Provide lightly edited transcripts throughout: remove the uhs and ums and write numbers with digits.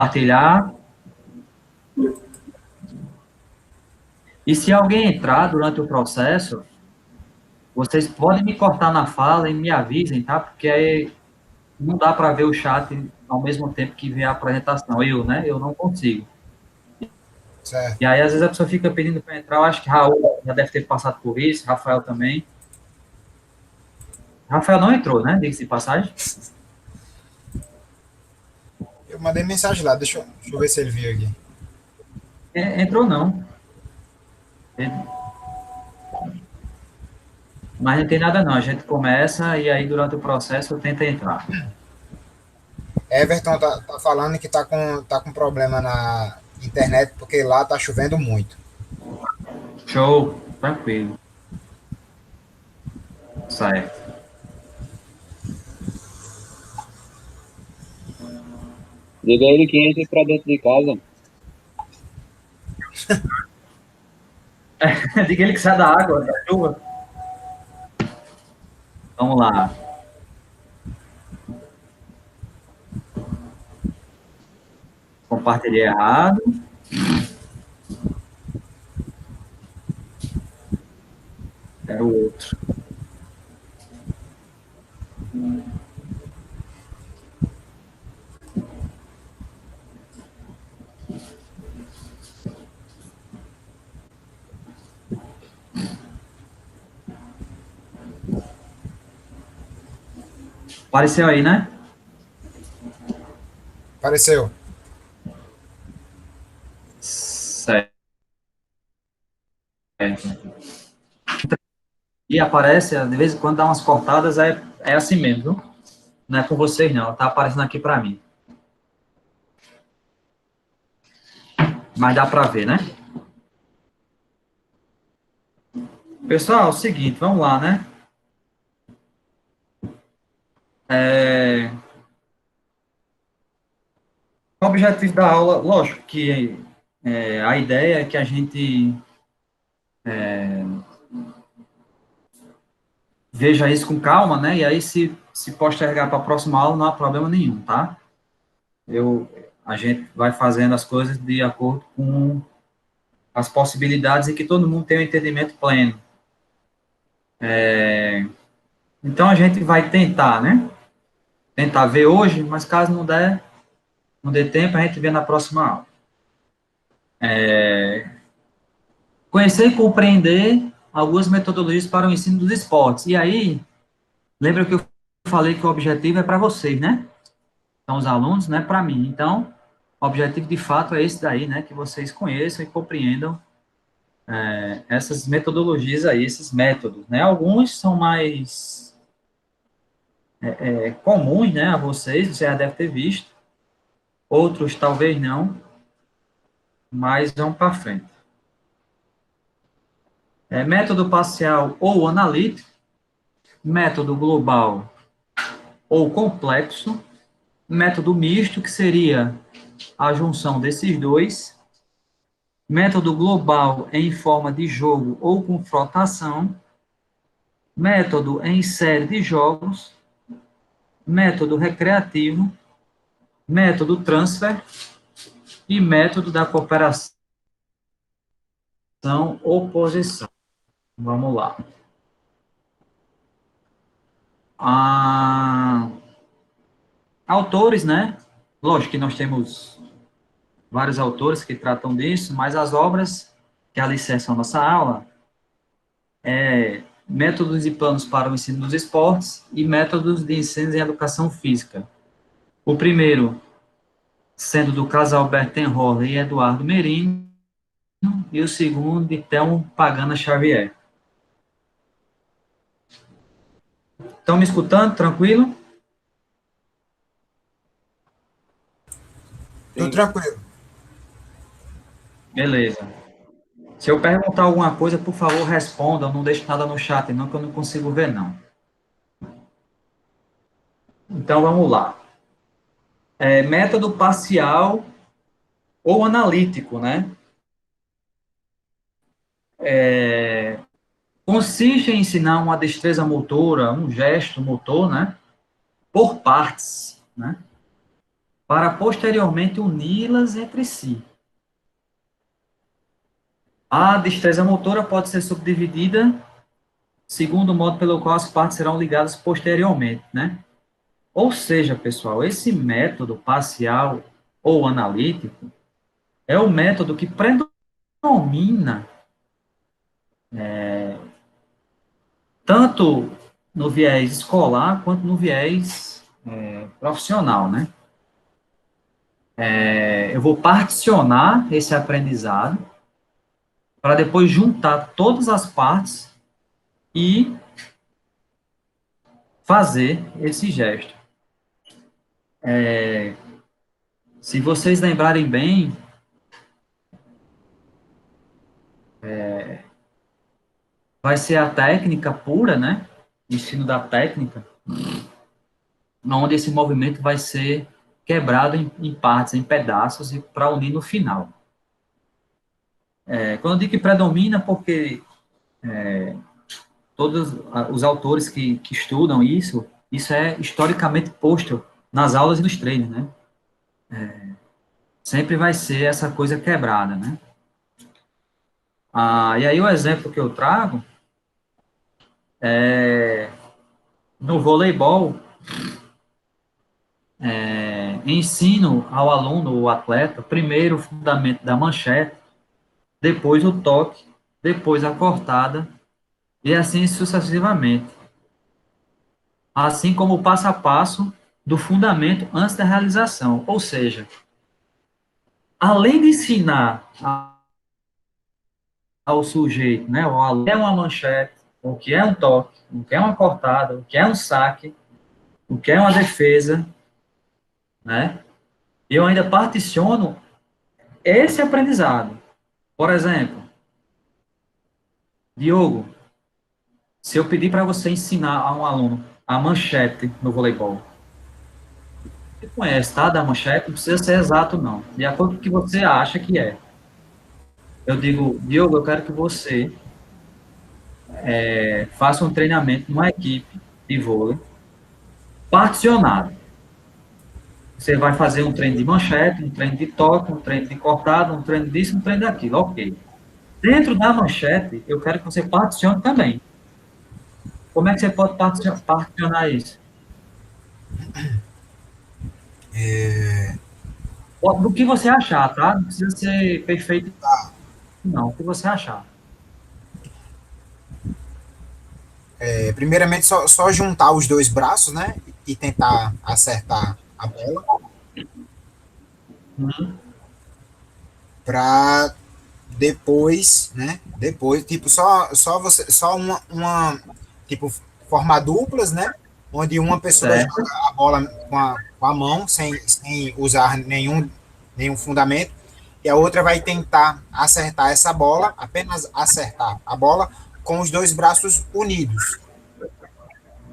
Compartilhar. E se alguém entrar durante o processo, vocês podem me cortar na fala e me avisem, tá? Porque aí não dá para ver o chat ao mesmo tempo que vê a apresentação. Eu, né? Eu não consigo. Certo. E aí, às vezes, a pessoa fica pedindo para entrar. Eu acho que Raul já deve ter passado por isso, Rafael também. Rafael não entrou, né? Diga-se de passagem. Eu mandei mensagem lá, deixa eu ver se ele viu aqui. Entrou não. Mas não tem nada não. A gente começa e aí, durante o processo, eu tento entrar. Everton tá falando que tá com problema na internet porque lá tá chovendo muito. Show. Tranquilo. Certo. Diga a ele que entre pra dentro de casa. Diga ele que sai da água, da chuva. Vamos lá. Compartilhei errado. Era o outro. Apareceu aí, né? Apareceu. Certo. E aparece, de vez em quando dá umas cortadas, é assim mesmo, viu? Não é com vocês, não. Tá aparecendo aqui para mim. Mas dá para ver, né? Pessoal, é o seguinte, vamos lá, né? O objetivo da aula, lógico que a ideia é que a gente veja isso com calma, né? E aí, se postergar para a próxima aula, não há problema nenhum, tá? A gente vai fazendo as coisas de acordo com as possibilidades e que todo mundo tenha um entendimento pleno. Então, a gente vai tentar, né? Tentar ver hoje, mas caso não dê tempo, a gente vê na próxima aula. Conhecer e compreender algumas metodologias para o ensino dos esportes. E aí, lembra que eu falei que o objetivo é para vocês, né? São os alunos, né? Para mim. Então, o objetivo de fato é esse daí, né? Que vocês conheçam e compreendam essas metodologias aí, esses métodos, né? Alguns são mais comuns, né? A vocês, você já deve ter visto. Outros talvez não, mas vamos para frente. Método parcial ou analítico, método global ou complexo, método misto, que seria a junção desses dois, método global em forma de jogo ou confrontação, método em série de jogos, método recreativo, método transfer e método da cooperação oposição. Vamos lá. Ah, autores, né? Lógico que nós temos vários autores que tratam disso, mas as obras que alicerçam a nossa aula métodos e planos para o ensino dos esportes e métodos de ensino em educação física. O primeiro sendo do casal Bertenroller e Eduardo Merino, e o segundo de Thelmo Pagana Xavier. Estão me escutando? Tranquilo? Tudo Sim. tranquilo. Beleza. Se eu perguntar alguma coisa, por favor, responda. Não deixe nada no chat, não, que eu não consigo ver, não. Então, vamos lá. Método parcial ou analítico, né? Consiste em ensinar uma destreza motora, um gesto motor, né? Por partes, né? para posteriormente uni-las entre si. A destreza motora pode ser subdividida segundo o modo pelo qual as partes serão ligadas posteriormente, né? Ou seja, pessoal, esse método parcial ou analítico é o método que predomina tanto no viés escolar quanto no viés profissional, né? Eu vou particionar esse aprendizado para depois juntar todas as partes e fazer esse gesto. Se vocês lembrarem bem, vai ser a técnica pura, né? O ensino da técnica, onde esse movimento vai ser quebrado em partes, em pedaços, e para unir no final. Quando eu digo que predomina, porque todos os autores que estudam isso é historicamente posto nas aulas e nos treinos, né? Sempre vai ser essa coisa quebrada, né? E aí o exemplo que eu trago é no voleibol, ensino ao aluno, o atleta, primeiro o fundamento da manchete, depois o toque, depois a cortada, e assim sucessivamente. Assim como o passo a passo do fundamento antes da realização. Ou seja, além de ensinar ao sujeito, né, o que é uma manchete, o que é um toque, o que é uma cortada, o que é um saque, o que é uma defesa, né, eu ainda particiono esse aprendizado. Por exemplo, Diogo, se eu pedir para você ensinar a um aluno a manchete no voleibol, você conhece, tá? Da manchete, não precisa ser exato, não. De acordo com o que você acha que é. Eu digo, Diogo, eu quero que você faça um treinamento numa equipe de vôlei particionado. Você vai fazer um treino de manchete, um treino de toque, um treino de cortada, um treino disso, um treino daquilo. Ok. Dentro da manchete, eu quero que você particione também. Como é que você pode particionar isso? Do que você achar, tá? Não precisa ser perfeito, não. O que você achar. Primeiramente, só juntar os dois braços, né? E tentar acertar a bola. Para depois, né? Depois, tipo, só tipo, formar duplas, né? Onde uma pessoa joga a bola com a mão, sem usar nenhum fundamento, e a outra vai tentar acertar essa bola, apenas acertar a bola, com os dois braços unidos.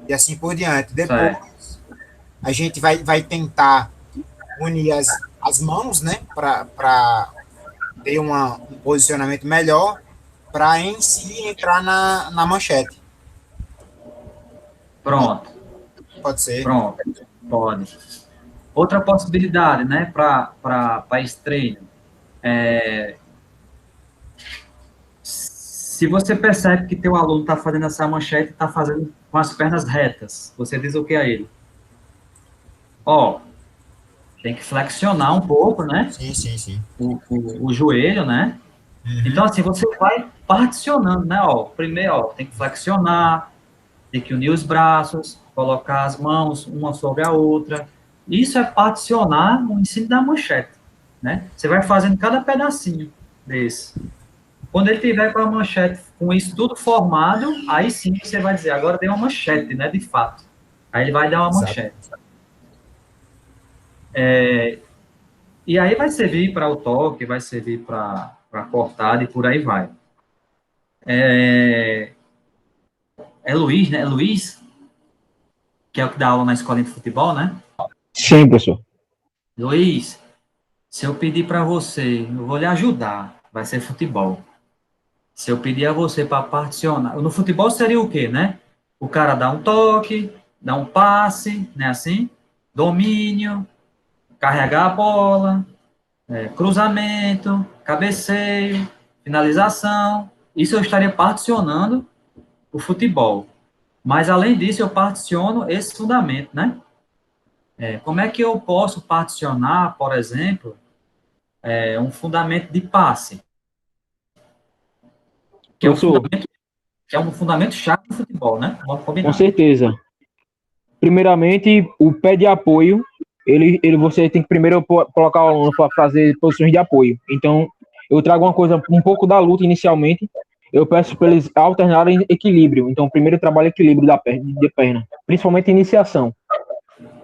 E assim por diante. Depois, a gente vai tentar unir as mãos, né? Para ter um posicionamento melhor, para em si entrar na manchete. Pronto. Pode ser. Pronto. Pode. Outra possibilidade, né, para esse treino. Se você percebe que teu aluno está fazendo essa manchete e está fazendo com as pernas retas, você diz o que a ele? Ó, tem que flexionar um pouco, né? Sim. O joelho, né? Uhum. Então, assim, você vai particionando, né? Ó, primeiro, ó, tem que flexionar, tem que unir os braços, colocar as mãos uma sobre a outra. Isso é particionar no ensino da manchete, né? Você vai fazendo cada pedacinho desse. Quando ele tiver com a manchete, com isso tudo formado, aí sim você vai dizer, agora deu uma manchete, né, de fato. Aí ele vai dar uma manchete. E aí vai servir para o toque, vai servir para cortada e por aí vai. É Luiz, né? Luiz, que é o que dá aula na escolinha de futebol, né? Sim, professor. Luiz, se eu pedir para você, eu vou lhe ajudar, vai ser futebol. Se eu pedir a você para particionar, no futebol seria o quê, né? O cara dá um toque, dá um passe, né, assim? Domínio, carregar a bola, cruzamento, cabeceio, finalização. Isso eu estaria particionando o futebol. Mas, além disso, eu particiono esse fundamento, né? Como é que eu posso particionar, por exemplo, um fundamento de passe, que é um Professor, fundamento, que é um fundamento chave do futebol, né? Vamos com combinar. certeza. Primeiramente, o pé de apoio, você tem que primeiro colocar o aluno para fazer posições de apoio. Então, eu trago uma coisa, um pouco da luta inicialmente, eu peço para eles alternarem equilíbrio. Então, primeiro eu trabalho equilíbrio de perna, principalmente iniciação.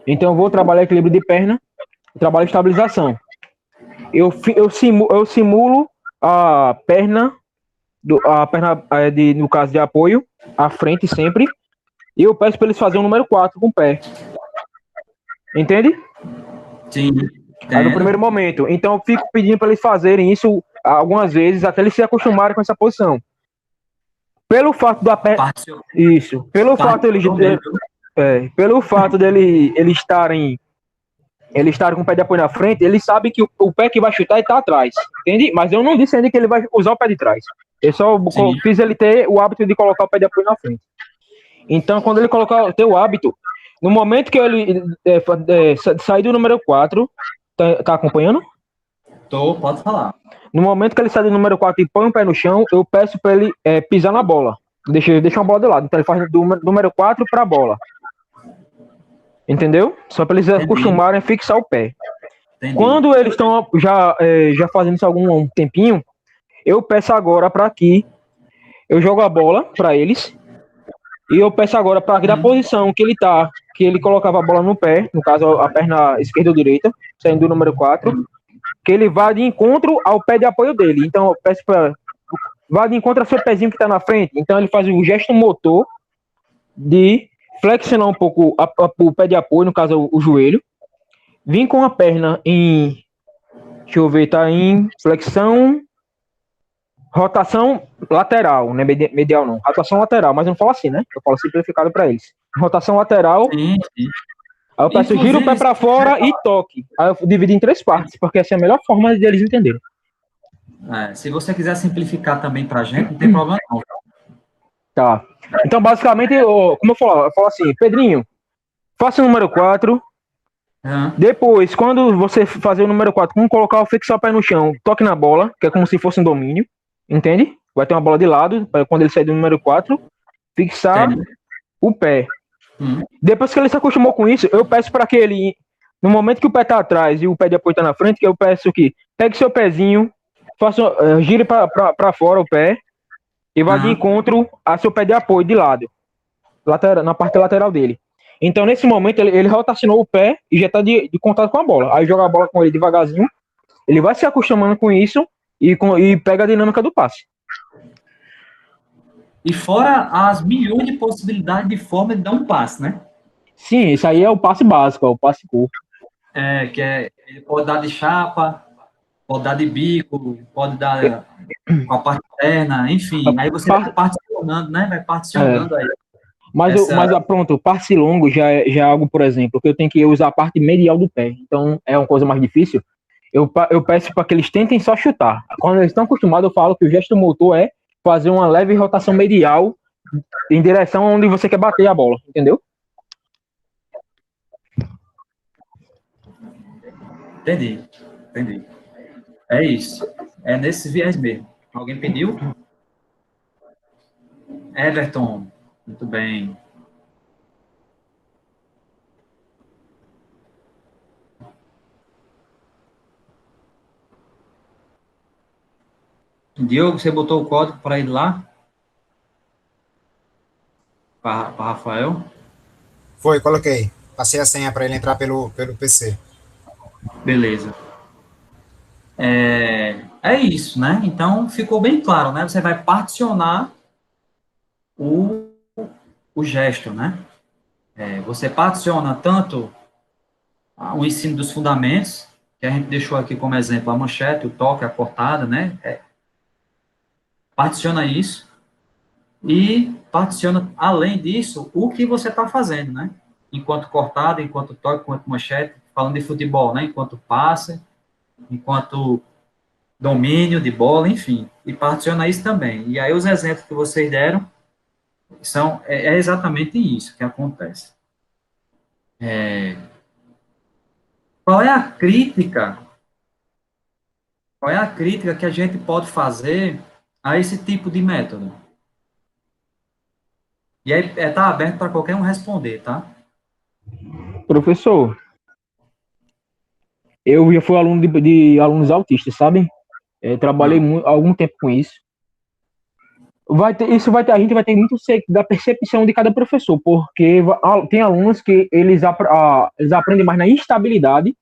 Então, eu vou trabalhar equilíbrio de perna, trabalho estabilização. Eu simulo a perna, no caso de apoio, à frente sempre, e eu peço para eles fazerem o número 4 com o pé. Entende? Sim. Aí no primeiro momento. Então eu fico pedindo para eles fazerem isso algumas vezes até eles se acostumarem com essa posição. Pelo fato da perna. Isso. Pelo fato dele eles estarem com o pé de apoio na frente, eles sabem que o pé que vai chutar está atrás. Entende? Mas eu não disse ainda que ele vai usar o pé de trás. Eu só fiz ele ter o hábito de colocar o pé de apoio na frente. Então, quando ele ter o hábito, no momento que ele sair do número 4, tá acompanhando? Pode falar. No momento que ele sai do número 4 e põe o pé no chão, eu peço para ele pisar na bola. Deixa uma bola de lado. Então ele faz do número 4 para a bola. Entendeu? Só para eles acostumarem a fixar o pé. Entendi. Quando eles estão já fazendo isso há algum tempinho, eu peço agora para que eu jogo a bola para eles. E eu peço agora para que da posição que ele tá, que ele colocava a bola no pé, no caso a perna esquerda ou direita, saindo do número 4, que ele vá de encontro ao pé de apoio dele. Então eu peço para vá de encontro ao seu pezinho que está na frente. Então ele faz o gesto motor de flexionar um pouco o pé de apoio, no caso o joelho, vir com a perna em, deixa eu ver, tá em flexão, rotação lateral, não é medial não, rotação lateral, mas eu não falo assim, né? Eu falo simplificado para eles. Rotação lateral. Sim. Aí eu peço giro o pé para fora e toque. Aí eu divido em 3 partes, porque essa é a melhor forma de eles entenderem. Se você quiser simplificar também pra gente, não tem problema não. Tá. Então, basicamente, como eu falo assim, Pedrinho, faça o número 4. Depois, quando você fazer o número 4, como colocar, fixar o pé no chão, toque na bola, que é como se fosse um domínio. Entende? Vai ter uma bola de lado, quando ele sair do número 4, fixar o pé. Depois que ele se acostumou com isso, eu peço para que ele, no momento que o pé está atrás e o pé de apoio está na frente, que eu peço que pegue seu pezinho, gire para fora o pé e vá de encontro a seu pé de apoio de lado, na parte lateral dele. Então, nesse momento, ele rotacionou o pé e já está de contato com a bola. Aí joga a bola com ele devagarzinho, ele vai se acostumando com isso, e pega a dinâmica do passe. E fora as milhões de possibilidades de forma de dar um passe, né? Sim, isso aí é o passe básico, é o passe curto. Ele pode dar de chapa, pode dar de bico, pode dar com a parte interna, enfim. Aí você vai particionando, né? Vai particionando aí. Mas pronto, passe longo já é algo, por exemplo, que eu tenho que usar a parte medial do pé. Então, é uma coisa mais difícil. Eu peço para que eles tentem só chutar. Quando eles estão acostumados, eu falo que o gesto motor é fazer uma leve rotação medial em direção onde você quer bater a bola, entendeu? Entendi. É isso. É nesse viés mesmo. Alguém pediu? Everton, muito bem. Diogo, você botou o código para ir lá? Para Rafael? Foi, coloquei. Passei a senha para ele entrar pelo PC. Beleza. É isso, né? Então, ficou bem claro, né? Você vai particionar o gesto, né? Você particiona tanto o ensino dos fundamentos, que a gente deixou aqui como exemplo a manchete, o toque, a cortada, né? Particiona isso e particiona, além disso, o que você está fazendo, né? Enquanto cortada, enquanto toque, enquanto manchete, falando de futebol, né? Enquanto passe, enquanto domínio de bola, enfim, e particiona isso também. E aí os exemplos que vocês deram é exatamente isso que acontece. Qual é a crítica? Qual é a crítica que a gente pode fazer a esse tipo de método? E aí tá aberto para qualquer um responder, tá? Professor, eu já fui aluno de alunos autistas, sabe? Trabalhei Ah, algum tempo com isso. A gente vai ter muito da percepção de cada professor, porque tem alunos que eles aprendem mais na instabilidade,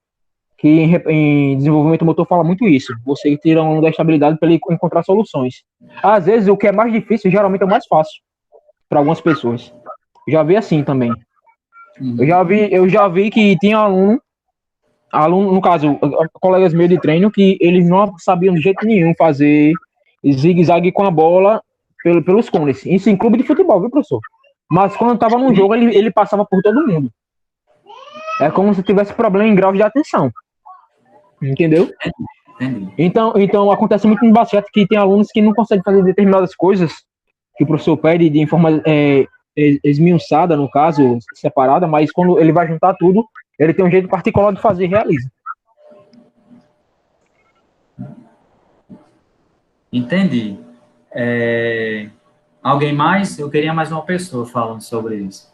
que em desenvolvimento motor fala muito isso. Você tira um aluno da estabilidade para ele encontrar soluções. Às vezes, o que é mais difícil, geralmente é o mais fácil para algumas pessoas. Já vi assim também. Eu já vi que tinha aluno, no caso, colegas meus de treino, que eles não sabiam de jeito nenhum fazer zigue-zague com a bola pelos cones. Isso em clube de futebol, viu, professor? Mas quando estava no jogo, ele passava por todo mundo. É como se tivesse problema em grau de atenção. Entendeu? entendi. Então acontece muito no basquete que tem alunos que não conseguem fazer determinadas coisas que o professor pede de forma esmiuçada, no caso, separada, mas quando ele vai juntar tudo, ele tem um jeito particular de fazer e realiza. Entendi. Alguém mais? Eu queria mais uma pessoa falando sobre isso.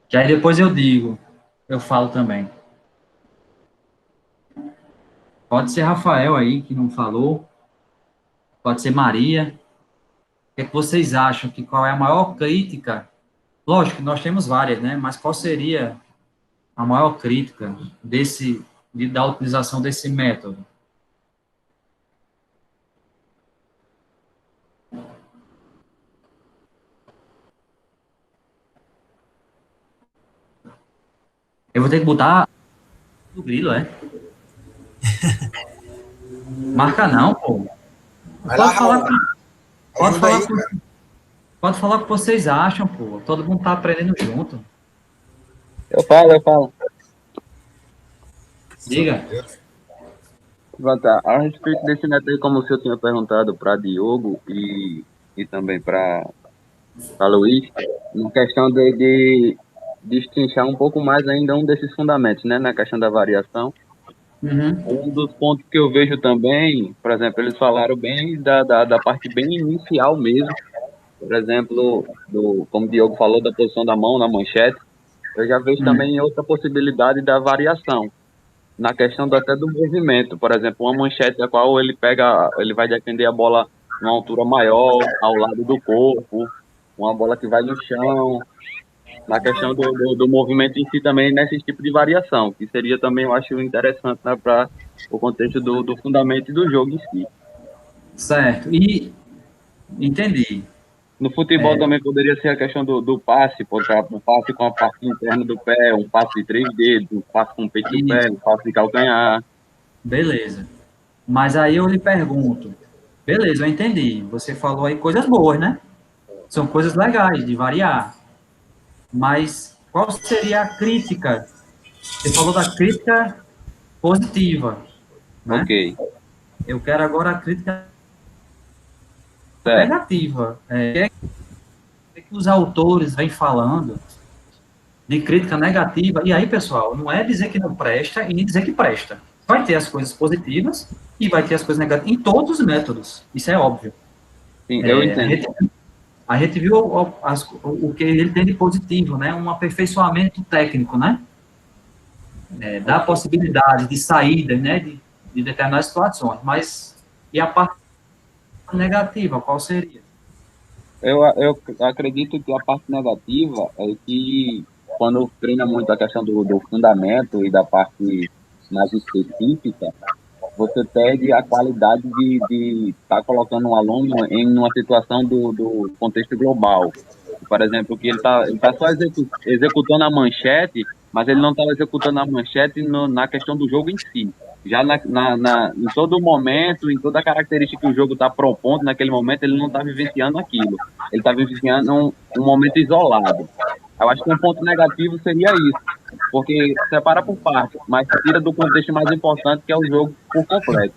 Que aí depois eu falo também. Pode ser Rafael aí, que não falou. Pode ser Maria. O que é que vocês acham? Qual é a maior crítica? Lógico que nós temos várias, né? Mas qual seria a maior crítica da utilização desse método? Eu vou ter que botar o grilo, é? Marca não, pô. Vai lá, Pode falar, Raul. pode Ajuda falar, aí, cara. pode falar o que vocês acham, pô. Todo mundo tá aprendendo junto. Eu falo. Diga. Pronto, a respeito desse neto aí, como o senhor tinha perguntado para Diogo e também para Luiz, na questão de destrinchar um pouco mais ainda um desses fundamentos, né, na questão da variação. Uhum. Um dos pontos que eu vejo também, por exemplo, eles falaram bem da parte bem inicial mesmo, por exemplo, como o Diogo falou, da posição da mão na manchete. Eu já vejo também outra possibilidade da variação, na questão até do movimento. Por exemplo, uma manchete a qual ele vai defender a bola numa altura maior, ao lado do corpo, uma bola que vai no chão, na questão do movimento em si também, nesse tipo de variação, que seria também, eu acho interessante, né, para o contexto do fundamento e do jogo em si. Certo. E entendi. No futebol também poderia ser a questão do passe, um passe com a parte interna do pé, um passe de 3 dedos, um passe com o peito do pé, um passe de calcanhar. Beleza. Mas aí eu lhe pergunto, beleza, eu entendi. Você falou aí coisas boas, né? São coisas legais de variar. Mas qual seria a crítica? Você falou da crítica positiva, né? Ok. Eu quero agora a crítica Certo. negativa. O que os autores vêm falando de crítica negativa? E aí, pessoal, não é dizer que não presta e nem dizer que presta. Vai ter as coisas positivas e vai ter as coisas negativas em todos os métodos. Isso é óbvio. Sim, eu entendo. A gente viu o que ele tem de positivo, né? Um aperfeiçoamento técnico, né? Dá possibilidade de saída, né? De determinadas situações. Mas, e a parte negativa, qual seria? Eu acredito que a parte negativa é que quando treina muito a questão do fundamento e da parte mais específica, você perde a qualidade de estar colocando um aluno em uma situação do contexto global. Por exemplo, que ele tá só executando a manchete, mas ele não está executando a manchete na questão do jogo em si. Já em todo momento, em toda a característica que o jogo está propondo naquele momento, ele não está vivenciando aquilo. Ele está vivenciando um momento isolado. Eu acho que um ponto negativo seria isso, porque separa por parte, mas tira do contexto mais importante, que é o jogo por completo.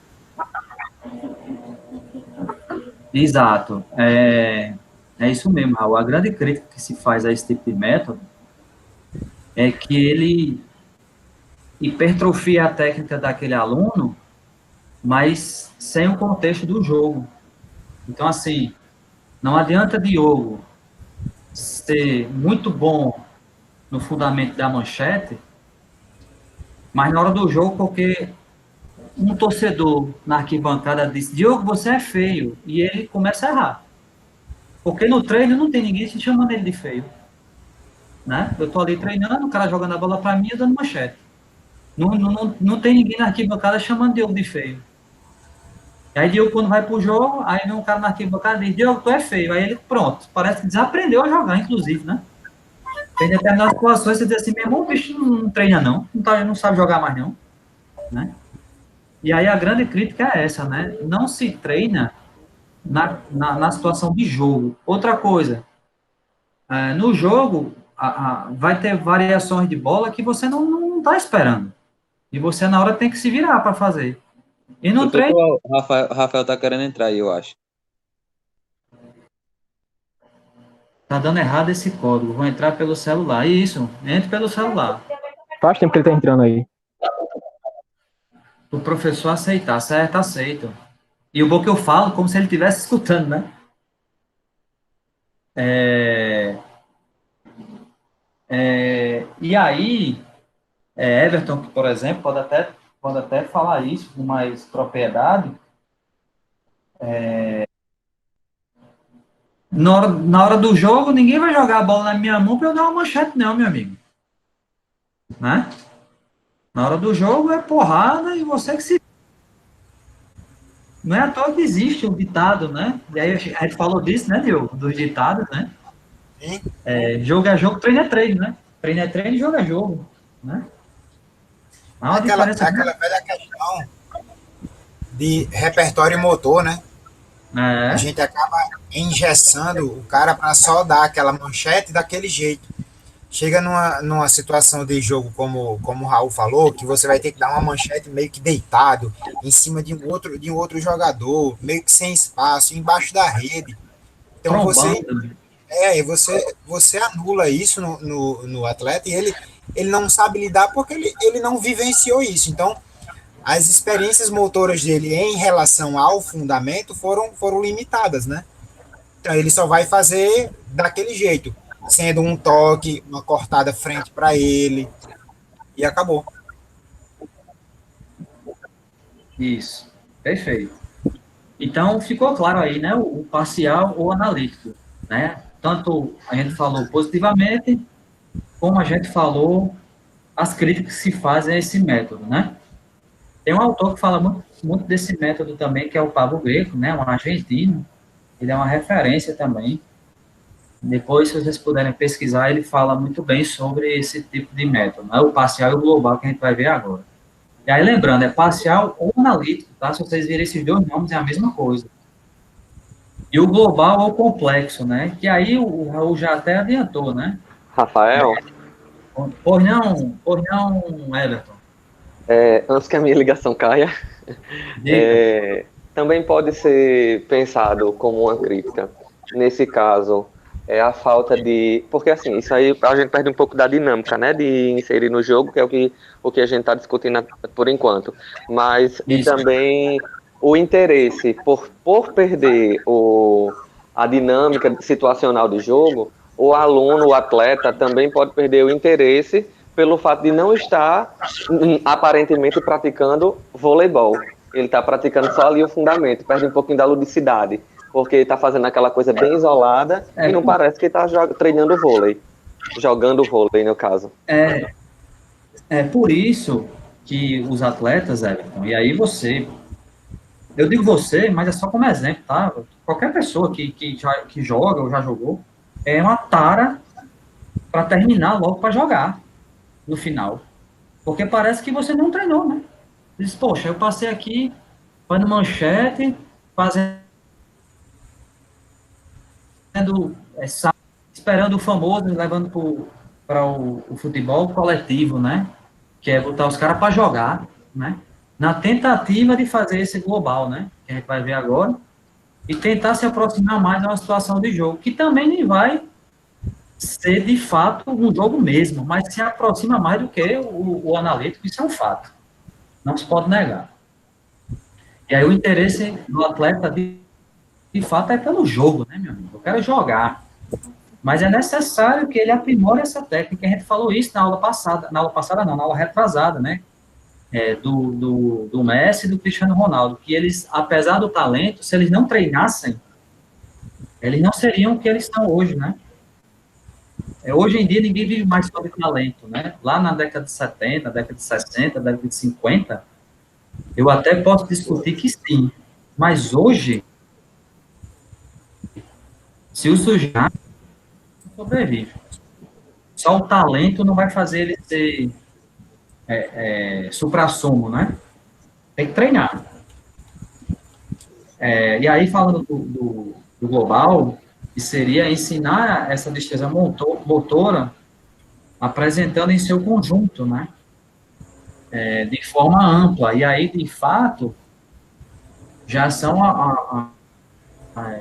Exato. É isso mesmo, Raul. A grande crítica que se faz a esse tipo de método é que ele hipertrofia a técnica daquele aluno, mas sem o contexto do jogo. Então, assim, não adianta Diogo ser muito bom no fundamento da manchete, mas na hora do jogo, porque um torcedor na arquibancada disse, Diogo, você é feio, e ele começa a errar. Porque no treino não tem ninguém se chamando ele de feio. Né? Eu tô ali treinando, o cara jogando a bola para mim e dando manchete. Não tem ninguém na arquibancada chamando Diogo de feio. E aí Diogo, quando vai pro jogo, aí vem um cara na arquibancada e diz, Diogo, tu é feio. Aí ele, pronto, parece que desaprendeu a jogar, inclusive, né? Tem determinadas situações, você diz assim, meu irmão, o bicho não treina não, não sabe jogar mais não, né? E aí a grande crítica é essa, né? Não se treina na situação de jogo. Outra coisa, no jogo, vai ter variações de bola que você não está esperando. E você, na hora, tem que se virar para fazer. E no treino. Professor, Rafael tá querendo entrar aí, eu acho. Tá dando errado esse código. Vou entrar pelo celular. Isso, entre pelo celular. Faz tempo que ele tá entrando aí. O professor aceitar, certo? Aceito. E o bom que eu falo como se ele estivesse escutando, né? E aí, Everton, por exemplo, pode até falar isso com mais propriedade. Na hora do jogo, ninguém vai jogar a bola na minha mão para eu dar uma manchete, não, meu amigo. Né? Na hora do jogo é porrada e você que se. Não é à toa que existe o ditado, né? E aí a gente falou disso, né, Diogo? Dos ditados, né? Sim. Jogo é jogo, treino é treino, né? Treino é treino e jogo é jogo, né? Há uma diferença. Aquela velha questão de repertório motor, né? A gente acaba engessando o cara para só dar aquela manchete daquele jeito. Chega numa situação de jogo, como o Raul falou, que você vai ter que dar uma manchete meio que deitado, em cima de um outro jogador, meio que sem espaço, embaixo da rede. Então você anula isso no atleta e ele não sabe lidar porque ele não vivenciou isso. Então, as experiências motoras dele em relação ao fundamento foram limitadas, né? Então, ele só vai fazer daquele jeito, sendo um toque, uma cortada frente para ele, e acabou. Isso, perfeito. Então, ficou claro aí, né, o parcial ou analítico, né? Tanto a gente falou positivamente, como a gente falou as críticas que se fazem a esse método, né? Tem um autor que fala muito desse método também, que é o Pablo Greco, né, um argentino. Ele é uma referência também. Depois, se vocês puderem pesquisar, ele fala muito bem sobre esse tipo de método, né? O parcial e o global, que a gente vai ver agora. E aí, lembrando, é parcial ou analítico, tá? Se vocês virem esses dois nomes, é a mesma coisa. E o global ou complexo, né? Que aí o Raul já até adiantou, né? Rafael? Pois não, Everton. Antes que a minha ligação caia, também pode ser pensado como uma crítica. Nesse caso, é a falta de... Porque, assim, isso aí a gente perde um pouco da dinâmica, né? De inserir no jogo, que é o que a gente está discutindo por enquanto. Mas, e também o interesse por perder a dinâmica situacional do jogo, o aluno, o atleta, também pode perder o interesse pelo fato de não estar, aparentemente, praticando voleibol. Ele está praticando só ali o fundamento, perde um pouquinho da ludicidade, porque está fazendo aquela coisa bem isolada e não parece que está treinando vôlei, jogando vôlei, no caso. É por isso que os atletas, Everton, e aí você, eu digo você, mas é só como exemplo, tá? Qualquer pessoa que joga ou já jogou, é uma tara para terminar logo para jogar no final. Porque parece que você não treinou, né? Diz, poxa, eu passei aqui fazendo manchete, fazendo esperando o famoso, levando para o futebol coletivo, né? Que é botar os caras para jogar, né? Na tentativa de fazer esse global, né? Que a gente vai ver agora, e tentar se aproximar mais de uma situação de jogo, que também nem vai ser de fato um jogo mesmo, mas se aproxima mais do que o analítico, isso é um fato. Não se pode negar. E aí o interesse do atleta, de fato, é pelo jogo, né, meu amigo? Eu quero jogar. Mas é necessário que ele aprimore essa técnica. A gente falou isso na aula passada, na aula retrasada, né? Do Messi e do Cristiano Ronaldo, que eles, apesar do talento, se eles não treinassem, eles não seriam o que eles são hoje, né? Hoje em dia, ninguém vive mais só de talento, né? Lá na década de 70, década de 60, década de 50, eu até posso discutir que sim, mas hoje, se o sujeito não sobrevive, só o talento não vai fazer ele ser suprassumo, né? Tem que treinar. E aí, falando do global, que seria ensinar essa destreza motora apresentando em seu conjunto, né? De forma ampla. E aí, de fato, já são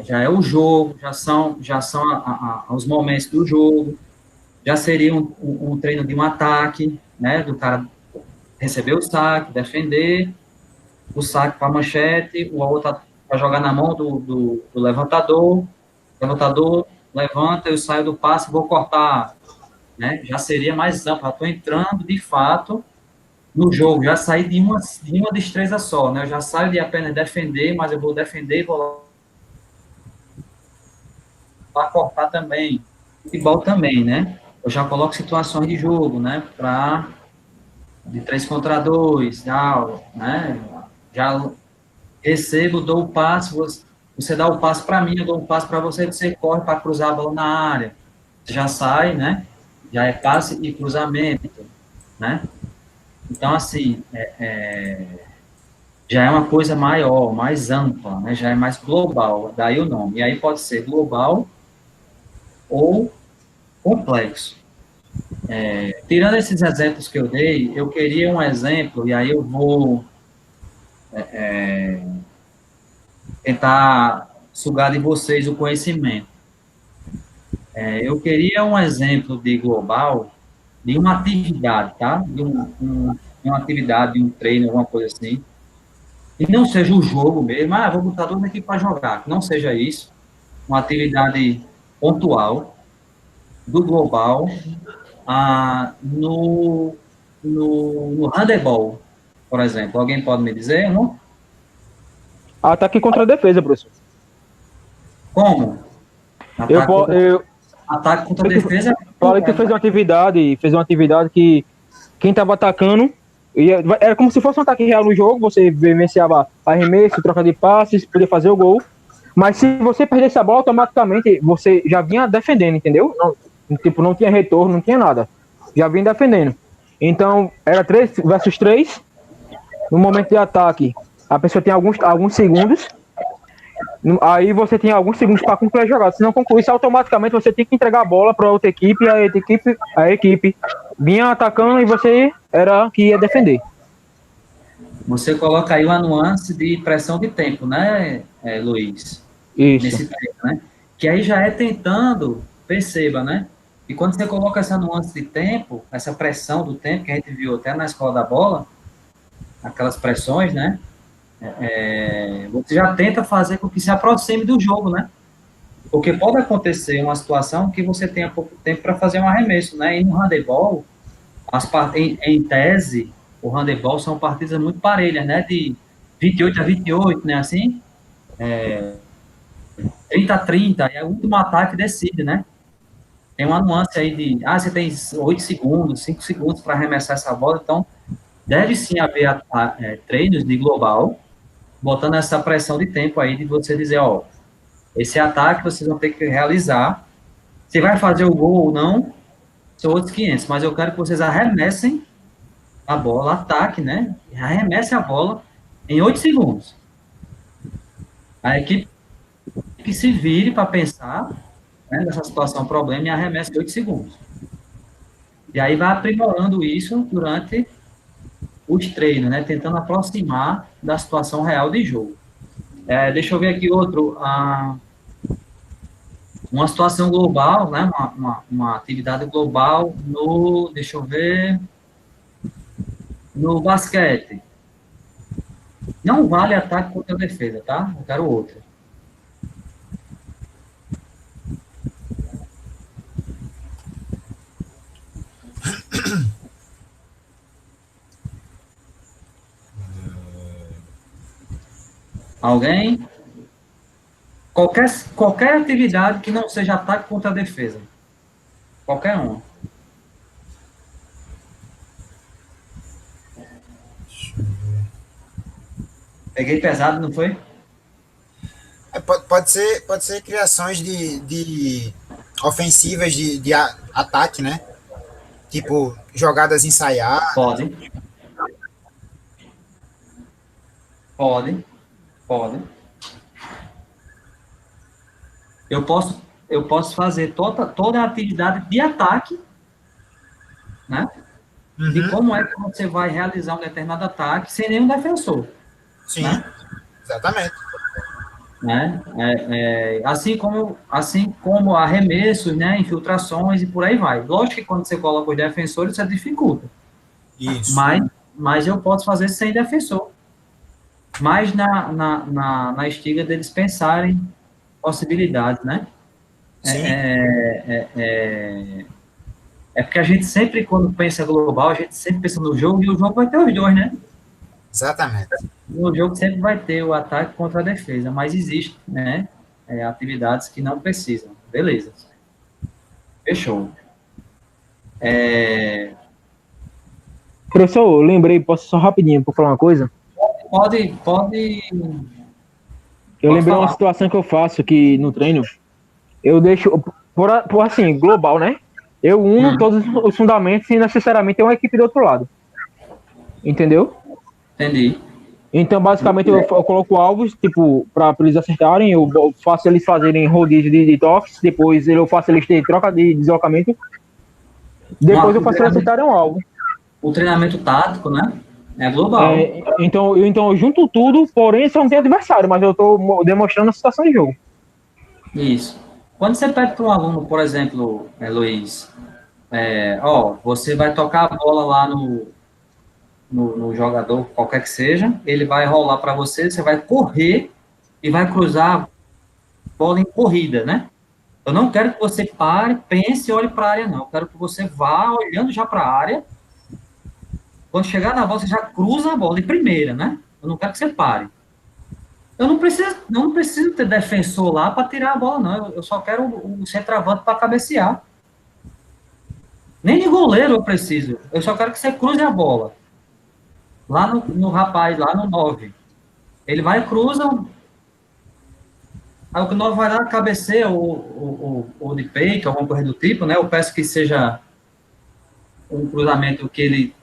já é o jogo, já são os momentos do jogo, já seria um treino de um ataque, né? Do cara receber o saque, defender, o saque para a manchete, o outro para jogar na mão do levantador, o levantador levanta, eu saio do passe, vou cortar, né? Já seria mais amplo, estou entrando, de fato, no jogo, já saí de uma destreza só, né? Eu já saio de apenas defender, mas eu vou defender e vou lá cortar também. Futebol também, né? Eu já coloco situações de jogo, né? De 3 contra 2, né? Já recebo, dou o passe, você dá o passe para mim, eu dou um passe para você, você corre para cruzar a bola na área. Já sai, né? Já é passe e cruzamento, né? Então, assim, já é uma coisa maior, mais ampla, né? Já é mais global, daí o nome. E aí pode ser global ou complexo. Tirando esses exemplos que eu dei, eu queria um exemplo, e aí eu vou tentar sugar de vocês o conhecimento. Eu queria um exemplo de global, de uma atividade, tá? De uma atividade, de um treino, alguma coisa assim, e não seja o jogo mesmo, vou botar todo mundo aqui para jogar, não seja isso, uma atividade pontual, do global, no handebol, por exemplo. Alguém pode me dizer, não? Ataque contra a defesa, professor. Como? Ataque contra a defesa. Falei que tu fez uma atividade que quem estava atacando era como se fosse um ataque real no jogo, você vivenciava arremesso, troca de passes, podia fazer o gol, mas se você perdesse a bola, automaticamente você já vinha defendendo, entendeu? Não tinha retorno, não tinha nada, já vinha defendendo. Então, era 3 versus 3, no momento de ataque, a pessoa tem alguns segundos, aí você tem alguns segundos para concluir a jogada. Se não concluísse, automaticamente você tem que entregar a bola para outra equipe, e a equipe vinha atacando e você era que ia defender. Você coloca aí uma nuance de pressão de tempo, né, Luiz? Isso. Nesse tempo, né? Que aí já é tentando, perceba, né? E quando você coloca essa nuance de tempo, essa pressão do tempo, que a gente viu até na escola da bola, aquelas pressões, né? Você já tenta fazer com que se aproxime do jogo, né? Porque pode acontecer uma situação que você tenha pouco tempo para fazer um arremesso, né? E no handebol, em tese, o handebol são partidas muito parelhas, né? De 28 a 28, né? Assim, 30 a 30, e o último ataque decide, né? Tem uma nuance aí de, você tem 8 segundos, 5 segundos para arremessar essa bola, então deve sim haver treinos de global, botando essa pressão de tempo aí de você dizer, esse ataque vocês vão ter que realizar, se vai fazer o gol ou não, são outros 500, mas eu quero que vocês arremessem a bola, ataque, né? Arremessem a bola em 8 segundos. A equipe que se vire para pensar, né, nessa situação problema e arremessa em 8 segundos. E aí vai aprimorando isso durante os treinos, né, tentando aproximar da situação real de jogo. Deixa eu ver aqui outro, uma situação global, né, uma atividade global deixa eu ver, no basquete. Não vale ataque contra defesa, tá? Eu quero outra. Alguém? Qualquer atividade que não seja ataque contra defesa. Qualquer uma. Peguei pesado, não foi? Pode ser criações de ofensivas de ataque, né? Tipo, jogadas ensaiadas. Pode. Pode. Pode. Eu posso fazer toda a atividade de ataque, né? De Uhum. como é que você vai realizar um determinado ataque sem nenhum defensor. Sim, Né? exatamente. Né? Assim como arremessos, né? Infiltrações e por aí vai. Lógico que quando você coloca os defensores, você dificulta. Isso. Mas eu posso fazer sem defensor. Mas na estiga deles pensarem possibilidades, né? Sim. É porque a gente sempre, quando pensa global, a gente sempre pensa no jogo, e o jogo vai ter os dois, né? Exatamente. No jogo sempre vai ter o ataque contra a defesa, mas existe, né? Atividades que não precisam. Beleza. Fechou. Professor, eu lembrei, posso só rapidinho para falar uma coisa? Pode Eu lembrei falar. uma situação que eu faço aqui no treino. Eu deixo, por assim, global, né? Eu uno todos os fundamentos e necessariamente tem uma equipe do outro lado. Entendeu? Entendi. Então, basicamente, eu coloco alvos, tipo, para eles acertarem, eu faço eles fazerem rodízio de toques, depois eu faço eles ter troca de deslocamento, depois eu faço eles acertarem um alvo. O treinamento tático, né? É global. Então eu junto tudo, porém só não tem adversário, mas eu estou demonstrando a situação de jogo. Isso. Quando você pede para um aluno, por exemplo, Luiz, você vai tocar a bola lá no jogador, qualquer que seja, ele vai rolar para você, você vai correr e vai cruzar a bola em corrida, né? Eu não quero que você pare, pense e olhe para a área, não. Eu quero que você vá olhando já para a área. Quando chegar na bola, você já cruza a bola em primeira, né? Eu não quero que você pare. Eu não preciso ter defensor lá para tirar a bola, não. Eu só quero o centroavante para cabecear. Nem de goleiro eu preciso. Eu só quero que você cruze a bola. Lá no rapaz, lá no 9. Ele vai e cruza. Aí o 9 vai lá, cabeceia ou de peito, alguma coisa do tipo, né? Eu peço que seja um cruzamento que ele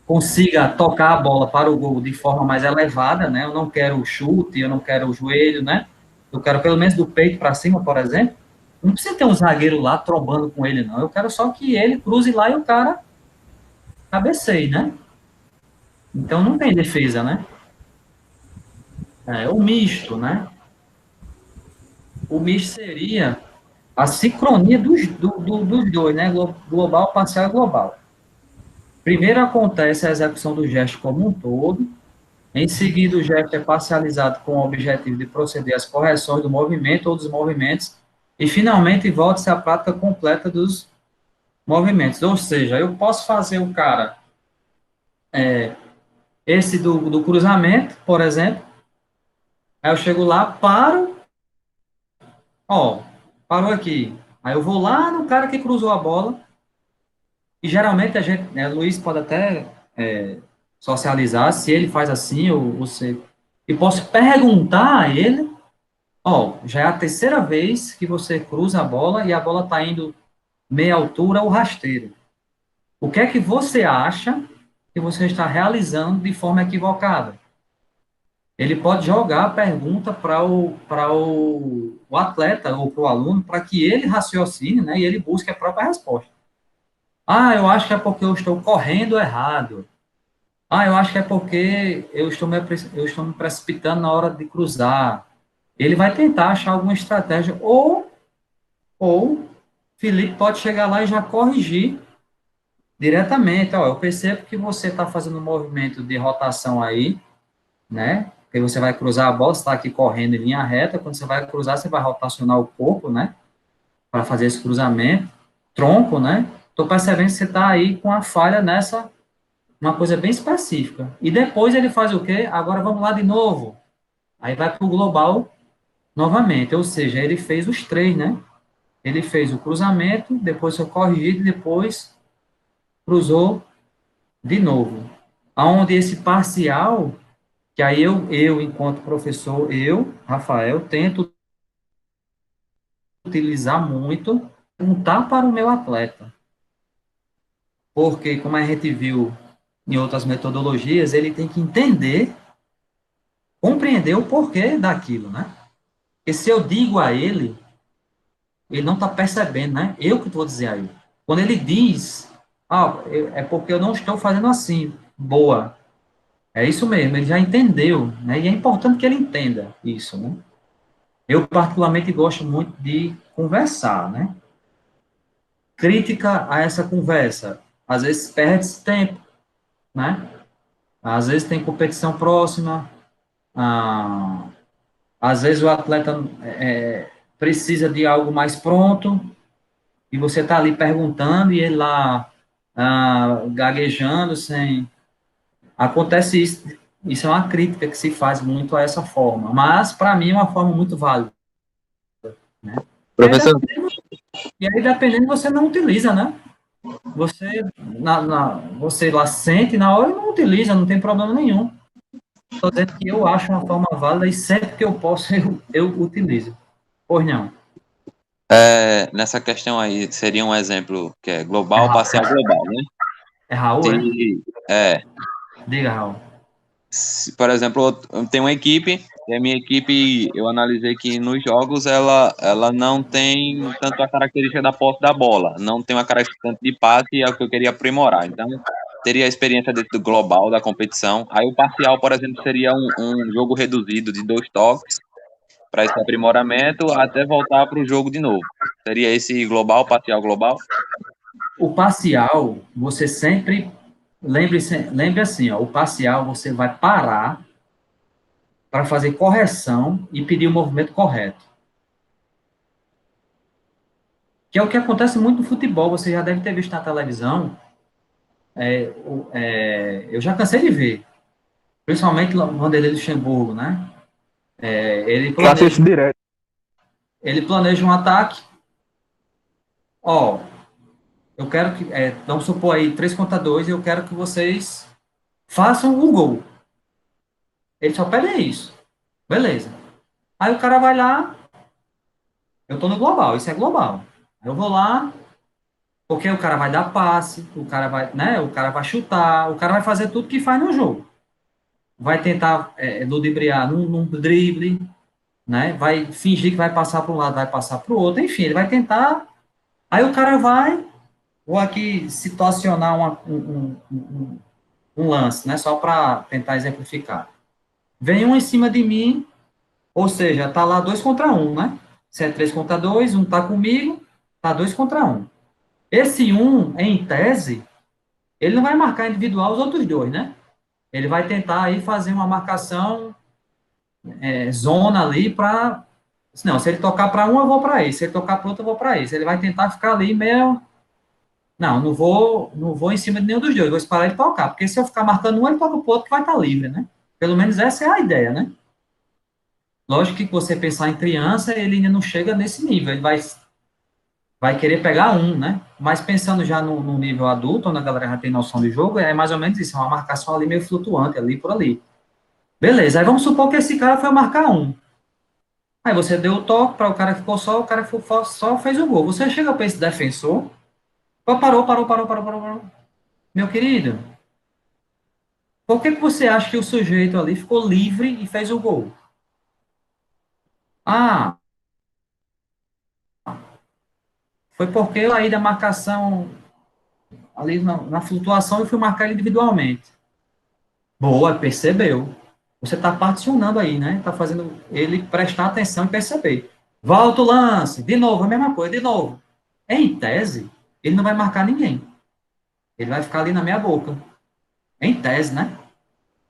consiga tocar a bola para o gol de forma mais elevada, né? Eu não quero o chute, eu não quero o joelho, né? Eu quero pelo menos do peito para cima, por exemplo. Não precisa ter um zagueiro lá trombando com ele, não. Eu quero só que ele cruze lá e o cara cabeceie, né? Então não tem defesa, né? O misto, né? O misto seria a sincronia dos dois, né? Global, parcial e global. Primeiro acontece a execução do gesto como um todo, em seguida o gesto é parcializado com o objetivo de proceder às correções do movimento ou dos movimentos, e finalmente volta-se à prática completa dos movimentos. Ou seja, eu posso fazer o cara, esse do cruzamento, por exemplo, aí eu chego lá, paro, parou aqui. Aí eu vou lá no cara que cruzou a bola, e geralmente a gente, né, o Luiz pode até socializar se ele faz assim, ou você. E posso perguntar a ele, já é a terceira vez que você cruza a bola e a bola está indo meia altura ou rasteiro. O que é que você acha que você está realizando de forma equivocada? ele pode jogar a pergunta o atleta ou para o aluno, para que ele raciocine, né, e ele busque a própria resposta. Ah, eu acho que é porque eu estou correndo errado. Ah, eu acho que é porque eu estou me precipitando na hora de cruzar. Ele vai tentar achar alguma estratégia, ou Felipe pode chegar lá e já corrigir diretamente. Ó, eu percebo que você está fazendo um movimento de rotação aí, né? Porque você vai cruzar a bola, você está aqui correndo em linha reta, quando você vai cruzar, você vai rotacionar o corpo, né? Para fazer esse cruzamento, tronco, né? Estou percebendo que você está aí com a falha nessa, uma coisa bem específica. E depois ele faz o quê? Agora vamos lá de novo. Aí vai para o global novamente, ou seja, ele fez os três, né? Ele fez o cruzamento, depois foi corrigido, depois cruzou de novo. Aonde esse parcial, que aí enquanto professor, Rafael, tento utilizar muito, perguntar para o meu atleta. Porque, como a gente viu em outras metodologias, ele tem que entender, compreender o porquê daquilo, né? Porque se eu digo a ele não está percebendo, né? Eu que vou dizer a ele. Quando ele diz, é porque eu não estou fazendo assim, boa. É isso mesmo, ele já entendeu, né? E é importante que ele entenda isso, né? Eu, particularmente, gosto muito de conversar, né? Crítica a essa conversa. Às vezes perde tempo, né? Às vezes tem competição próxima, ah, às vezes o atleta precisa de algo mais pronto, e você está ali perguntando, e ele lá gaguejando, sem... Acontece isso, isso é uma crítica que se faz muito a essa forma, mas, para mim, é uma forma muito válida, né? E aí, Professor, dependendo, você não utiliza, né? Você, você lá sente na hora e não utiliza, não tem problema nenhum. Estou dizendo que eu acho uma forma válida e sempre que eu posso, eu utilizo. Pois não. nessa questão aí, seria um exemplo que é É global, Raul, parcial, global, né? é Raul, é? Se, é, Diga, Raul. por exemplo, eu tenho uma equipe, e a minha equipe, eu analisei que nos jogos ela não tem tanto a característica da posse da bola, não tem uma característica tanto de passe, é o que eu queria aprimorar. Então, teria a experiência dentro do global da competição. Aí o parcial, por exemplo, seria um jogo reduzido de 2 toques para esse aprimoramento até voltar para o jogo de novo. Seria esse global, parcial, global? O parcial, você sempre lembre assim, ó, o parcial você vai parar para fazer correção e pedir o movimento correto. Que é o que acontece muito no futebol, você já deve ter visto na televisão, eu já cansei de ver, principalmente o Vanderlei Luxemburgo, né? Ele Eu assisto planeja, direto. ele planeja um ataque, ó, eu quero que, vamos supor aí, 3 contra 2, eu quero que vocês façam um gol. Ele só pede isso. Beleza. Aí o cara vai lá, eu tô no global, isso é global. Aí eu vou lá, porque o cara vai dar passe, o cara vai, né, o cara vai chutar, o cara vai fazer tudo que faz no jogo. Vai tentar ludibriar num drible, né, vai fingir que vai passar para um lado, vai passar para o outro, enfim, ele vai tentar. Aí o cara vai, vou aqui situacionar um lance, né, só para tentar exemplificar. Vem um em cima de mim, ou seja, tá lá 2 contra 1, né? Se é 3 contra 2, um tá comigo, tá 2 contra 1. Esse um, em tese, ele não vai marcar individual os outros dois, né? Ele vai tentar aí fazer uma marcação zona ali para. Não, se ele tocar para um, eu vou para esse. Se ele tocar para outro, eu vou para esse. Ele vai tentar ficar ali meio. Não, não vou em cima de nenhum dos dois, vou esperar ele tocar, porque se eu ficar marcando um, ele toca pro outro que vai estar livre, né? Pelo menos essa é a ideia, né? Lógico que você pensar em criança, ele ainda não chega nesse nível, ele vai querer pegar um, né? Mas pensando já no nível adulto, onde a galera já tem noção de jogo, é mais ou menos isso, é uma marcação ali meio flutuante, ali por ali. Beleza, aí vamos supor que esse cara foi marcar um. Aí você deu o toque para o cara que ficou só, o cara que ficou só fez o gol. Você chega para esse defensor, parou. Meu querido, Por que você acha que o sujeito ali ficou livre e fez o gol? Ah, foi porque eu aí da marcação, ali na flutuação, eu fui marcar ele individualmente. Boa, percebeu. Você está particionando aí, né? Está fazendo ele prestar atenção e perceber. Volta o lance, de novo, a mesma coisa, de novo. Em tese, ele não vai marcar ninguém. Ele vai ficar ali na minha boca. Em tese, né?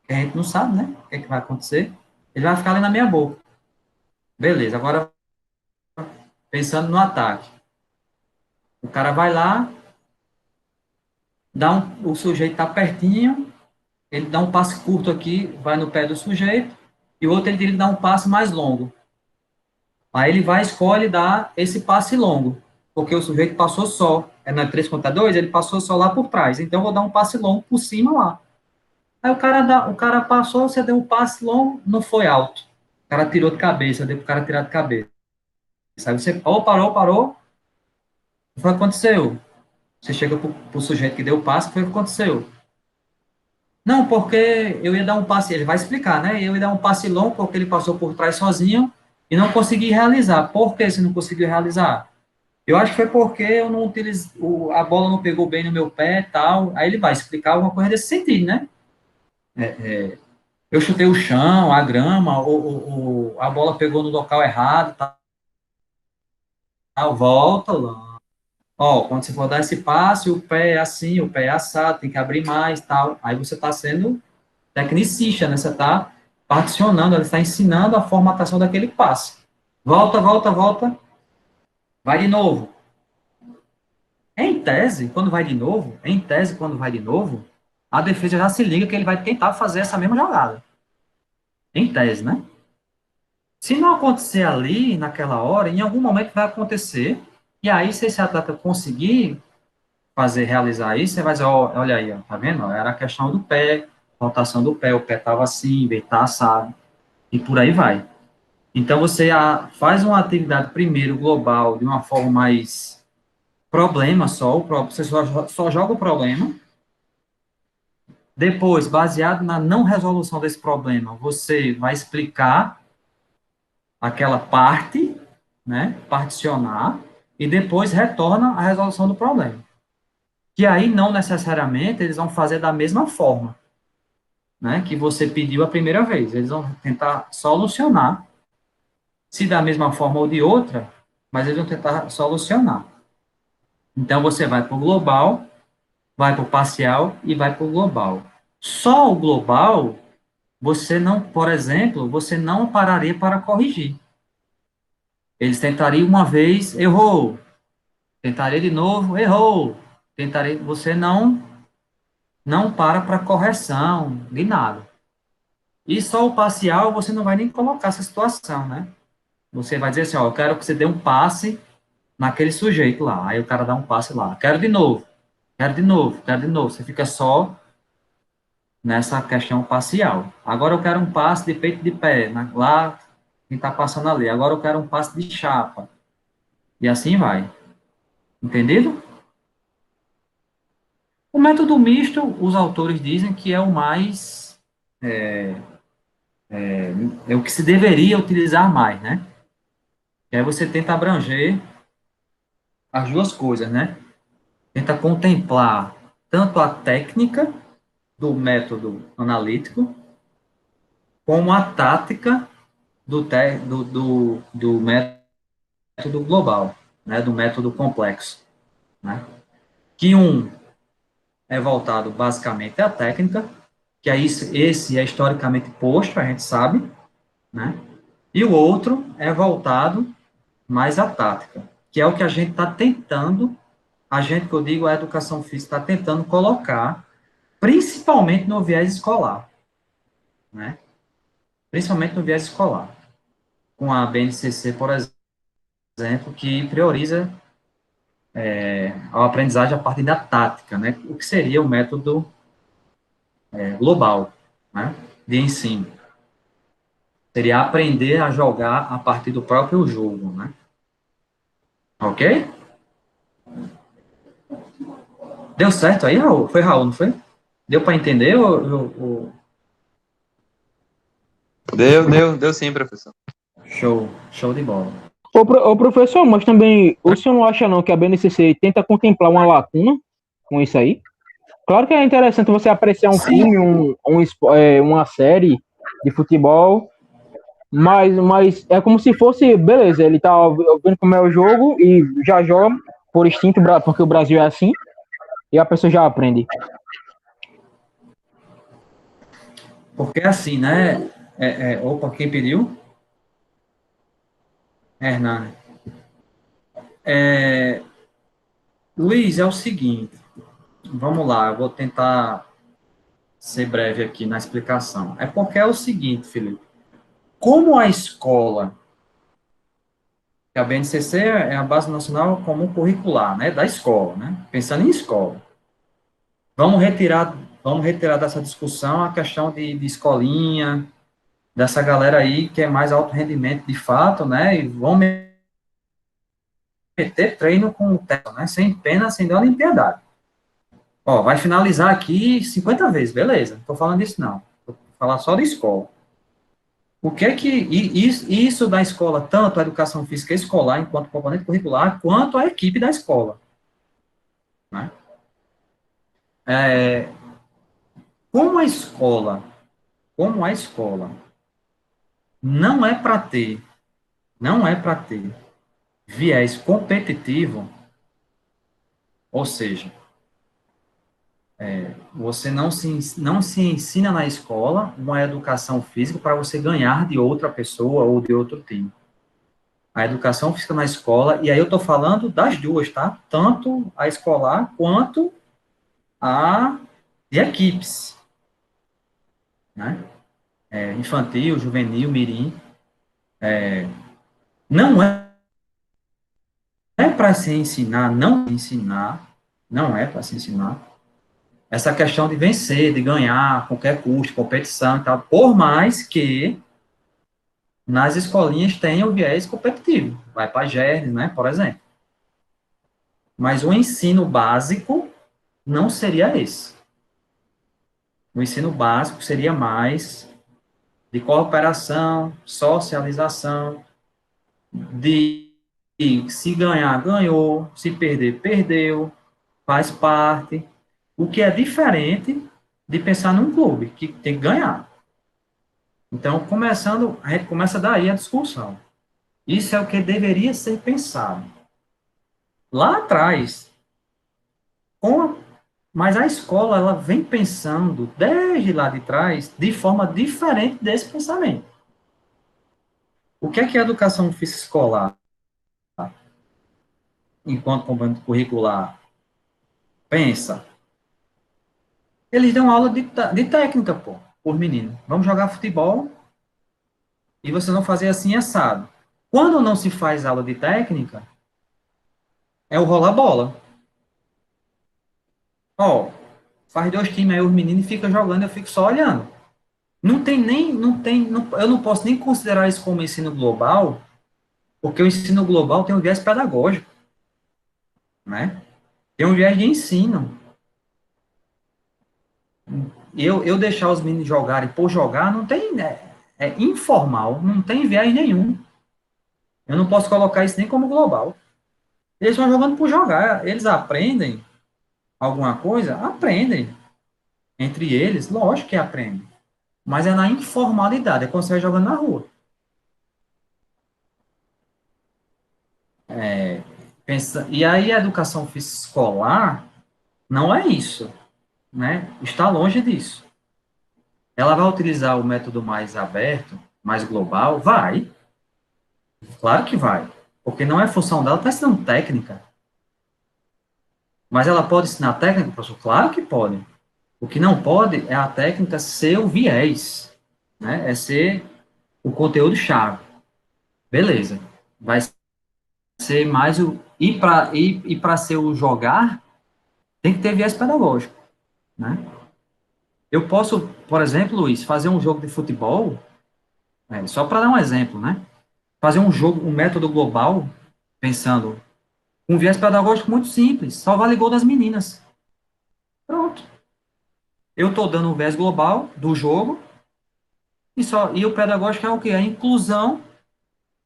Que a gente não sabe, né? O que, é que vai acontecer. Ele vai ficar ali na minha boca. Beleza, agora pensando no ataque. O cara vai lá, o sujeito está pertinho, ele dá um passe curto aqui, vai no pé do sujeito, e o outro ele dá um passe mais longo. Aí ele vai, escolhe dar esse passe longo, porque o sujeito passou só. É na 3 contra 2, ele passou só lá por trás. Então eu vou dar um passe longo por cima lá. Aí o cara passou, você deu um passe longo, não foi alto. O cara tirou de cabeça, deu pro cara tirar de cabeça. Aí você, parou. O que foi que aconteceu? Você chega pro sujeito que deu o passe, o que foi que aconteceu? Não, porque eu ia dar um passe, ele vai explicar, né? Eu ia dar um passe longo porque ele passou por trás sozinho e não consegui realizar. Por que você não conseguiu realizar? Eu acho que foi porque eu não utilizei, a bola não pegou bem no meu pé e tal. Aí ele vai explicar alguma coisa desse sentido, né? Eu chutei o chão, a grama, ou a bola pegou no local errado, tal, volta lá. Ó, quando você for dar esse passe, o pé é assim, o pé é assado, tem que abrir mais, tal. Aí você está sendo tecnicista, né? Você está particionando, ele está ensinando a formatação daquele passe. Volta, vai de novo. Quando vai de novo, a defesa já se liga que ele vai tentar fazer essa mesma jogada. Em tese, né? Se não acontecer ali, naquela hora, em algum momento vai acontecer, e aí, se esse atleta conseguir realizar isso, você vai dizer, ó, olha aí, ó, tá vendo? Era a questão do pé, rotação do pé, o pé estava assim, em vez de estar assado, e por aí vai. Então, você faz uma atividade primeiro global, de uma forma mais problema só, você só joga o problema. Depois, baseado na não resolução desse problema, você vai explicar aquela parte, né, particionar, e depois retorna à resolução do problema. Que aí, não necessariamente, eles vão fazer da mesma forma, né, que você pediu a primeira vez. Eles vão tentar solucionar, se da mesma forma ou de outra, mas eles vão tentar solucionar. Então, você vai para o global, vai para o parcial e vai para o global. Só o global, você não, por exemplo, você não pararia para corrigir. Eles tentariam uma vez, errou. Tentaria de novo, errou. Tentaria, você não para correção de nada. E só o parcial você não vai nem colocar essa situação, né? Você vai dizer assim, ó, eu quero que você dê um passe naquele sujeito lá. Aí o cara dá um passe lá. Quero de novo. Quero de novo. Você fica só nessa questão parcial. Agora eu quero um passe de peito de pé, lá quem está passando ali. Agora eu quero um passe de chapa. E assim vai. Entendido? O método misto, os autores dizem que é o mais, é o que se deveria utilizar mais, né? Que aí você tenta abranger as duas coisas, né? Tenta contemplar tanto a técnica do método analítico, como a tática do método global, né? Do método complexo, né? Que um é voltado basicamente à técnica, que é esse é historicamente posto, a gente sabe, né? E o outro é voltado mais à tática, que é o que a gente está tentando, a gente que eu digo, a educação física está tentando colocar, principalmente no viés escolar, né? Principalmente no viés escolar, com a BNCC, por exemplo, que prioriza a aprendizagem a partir da tática, né? O que seria o método global, né? De ensino. Seria aprender a jogar a partir do próprio jogo, né? Ok? Deu certo aí, Raul? Foi Raul, não foi? Deu para entender? Deu sim, professor. Show de bola. Ô, professor, mas também o senhor não acha não que a BNCC tenta contemplar uma lacuna com isso aí? Claro que é interessante você apreciar um Sim. filme, uma série de futebol, mas é como se fosse, beleza, ele tá vendo como é o jogo e já joga por instinto, porque o Brasil é assim, e a pessoa já aprende. Porque assim, né? Opa, quem pediu? Hernani. Luiz, é o seguinte, vamos lá, eu vou tentar ser breve aqui na explicação. É porque é o seguinte, Felipe, como a escola, que a BNCC é a Base Nacional Comum Curricular, né, da escola, né, pensando em escola. Vamos retirar dessa discussão a questão de escolinha, dessa galera aí que é mais alto rendimento de fato, né, e vão meter treino com o teto, né, sem pena, sem dó nem piedade. Ó, vai finalizar aqui 50 vezes, beleza, não tô falando disso não, vou falar só da escola. O que é que isso da escola, tanto a educação física escolar, enquanto componente curricular, quanto a equipe da escola, né? É, como a escola, como a escola não é para ter, não é para ter viés competitivo, ou seja, você não se ensina na escola uma educação física para você ganhar de outra pessoa ou de outro time. A educação física na escola, e aí eu estou falando das duas, tá? Tanto a escolar quanto a de equipes, né? Infantil, juvenil, mirim. Não é para se ensinar, não é para se ensinar essa questão de vencer, de ganhar a qualquer custo, competição e tal, por mais que nas escolinhas tenha o viés competitivo, vai para GERNS, né, por exemplo. Mas o ensino básico não seria esse. O ensino básico seria mais de cooperação, socialização, de se ganhar, ganhou, se perder, perdeu, faz parte. O que é diferente de pensar num clube, que tem que ganhar. Então, a gente começa daí a discussão. Isso é o que deveria ser pensado. Lá atrás, mas a escola ela vem pensando, desde lá de trás, de forma diferente desse pensamento. O que é a educação física escolar, enquanto componente curricular, pensa? Eles dão aula de técnica, pô, por menino. Vamos jogar futebol e você não fazer assim assado. Quando não se faz aula de técnica, é o rolar bola. Ó, faz 2 times aí os meninos e fica jogando, eu fico só olhando. Eu não posso nem considerar isso como ensino global, porque o ensino global tem um viés pedagógico, né? Tem um viés de ensino. Eu deixar os meninos jogarem por jogar não tem, é informal, não tem viés nenhum. Eu não posso colocar isso nem como global. Eles estão jogando por jogar. Eles aprendem alguma coisa? Aprendem. Entre eles, lógico que aprendem. Mas é na informalidade, é quando você vai jogando na rua. E aí a educação física escolar não é isso, né? Está longe disso. Ela vai utilizar o método mais aberto, mais global? Vai. Claro que vai. Porque não é função dela, está ensinando técnica. Mas ela pode ensinar técnica, professor? Claro que pode. O que não pode é a técnica ser o viés, né? É ser o conteúdo-chave. Beleza. Vai ser mais o. E para ser o jogar, tem que ter viés pedagógico, né? Eu posso, por exemplo, Luiz, fazer um jogo de futebol, só para dar um exemplo, né? Fazer um jogo, um método global, pensando um viés pedagógico muito simples, só vale gol das meninas. Pronto. eu estou dando o viés global do jogo, e o pedagógico é o quê? A inclusão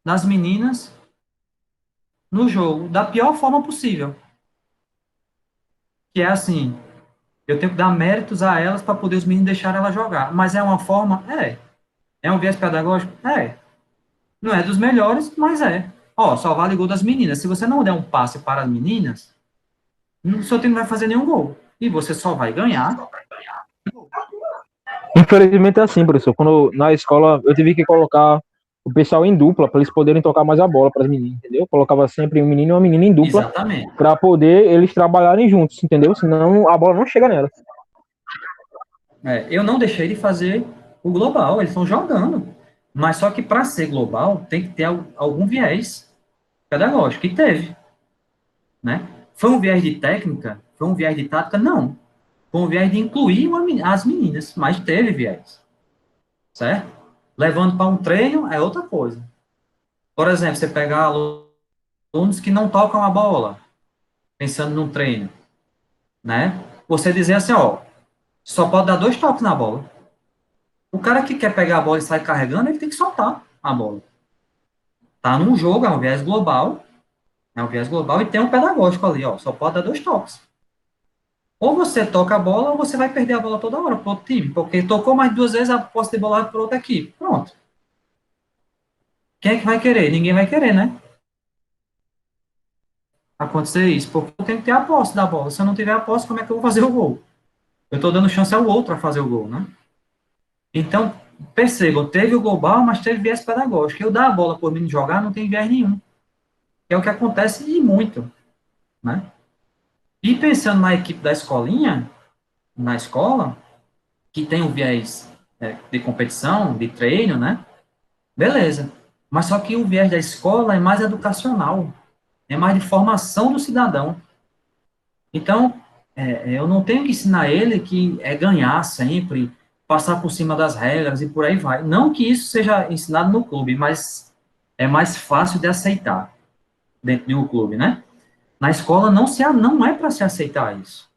das meninas no jogo, da pior forma possível. Que é assim, eu tenho que dar méritos a elas para poder os meninos deixarem ela jogar. Mas é uma forma? É. É um viés pedagógico? É. Não é dos melhores, mas é. Ó, só vale gol das meninas. Se você não der um passe para as meninas, o seu time não vai fazer nenhum gol. E você só vai ganhar. Infelizmente é assim, professor. Quando na escola eu tive que colocar o pessoal em dupla para eles poderem tocar mais a bola para as meninas, entendeu? Eu colocava sempre um menino e uma menina em dupla Exatamente. para poder eles trabalharem juntos, entendeu? Senão a bola não chega nela. Eu não deixei de fazer o global, eles estão jogando. Mas só que para ser global, tem que ter algum viés pedagógico. E teve. Né? Foi um viés de técnica? Foi um viés de tática? Não. Foi um viés de incluir as meninas, mas teve viés. Certo? Levando para um treino é outra coisa. Por exemplo, você pegar alunos que não tocam a bola, pensando num treino, né? Você dizer assim, ó, só pode dar 2 toques na bola. O cara que quer pegar a bola e sair carregando, ele tem que soltar a bola. Tá num jogo, é um viés global e tem um pedagógico ali, ó, só pode dar 2 toques. Ou você toca a bola, ou você vai perder a bola toda hora para outro time, porque tocou mais 2 vezes a posse de bola para outra equipe. Pronto. Quem é que vai querer? Ninguém vai querer, né? Acontecer isso, porque eu tenho que ter a posse da bola. Se eu não tiver a posse, como é que eu vou fazer o gol? Eu estou dando chance ao outro a fazer o gol, né? Então, percebam, teve o global, mas teve viés pedagógico. Eu dar a bola por mim jogar não tem viés nenhum. É o que acontece e muito, né? E pensando na equipe da escolinha, na escola, que tem o viés de competição, de treino, né? Beleza. Mas só que o viés da escola é mais educacional, é mais de formação do cidadão. Então, eu não tenho que ensinar ele que é ganhar sempre, passar por cima das regras e por aí vai. Não que isso seja ensinado no clube, mas é mais fácil de aceitar dentro de um clube, né? Na escola não é para se aceitar isso.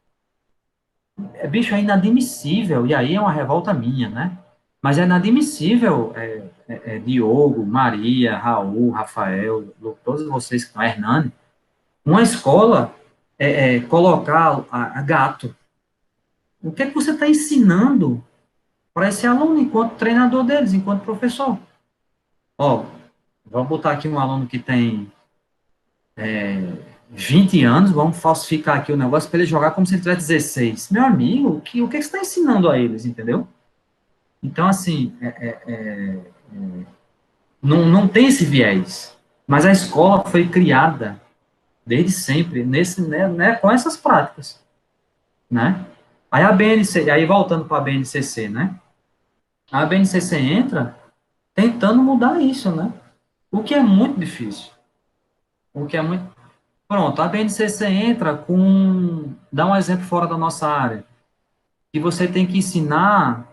Bicho, é inadmissível, e aí é uma revolta minha, né? Mas é inadmissível, Diogo, Maria, Raul, Rafael, todos vocês que estão, Hernani, uma escola colocar a gato. O que é que você está ensinando para esse aluno enquanto treinador deles, enquanto professor? Ó, vamos botar aqui um aluno que tem 20 anos, vamos falsificar aqui o negócio para ele jogar como se ele tivesse 16. Meu amigo, o que você está ensinando a eles, entendeu? Então, assim, não tem esse viés. Mas a escola foi criada desde sempre com essas práticas, né? Aí a BNC, aí voltando para a BNCC, né? A BNCC entra tentando mudar isso, né? O que é muito difícil. O que é muito. Pronto, a BNCC entra com. Dá um exemplo fora da nossa área. Que você tem que ensinar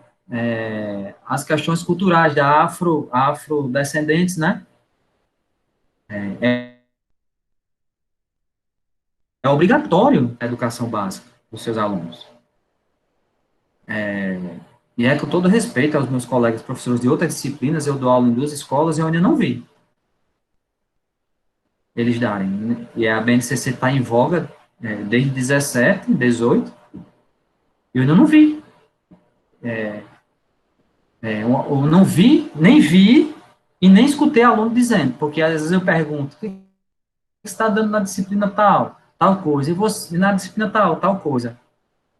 as questões culturais da afrodescendentes, né? É obrigatório a educação básica dos seus alunos. E é com todo respeito aos meus colegas professores de outras disciplinas, eu dou aula em 2 escolas e eu ainda não vi eles darem. Né? E a BNCC está em voga desde 17, 18, e eu ainda não vi. Eu não vi, nem vi, e nem escutei aluno dizendo, porque às vezes eu pergunto, o que você está dando na disciplina tal coisa, e você, na disciplina tal coisa.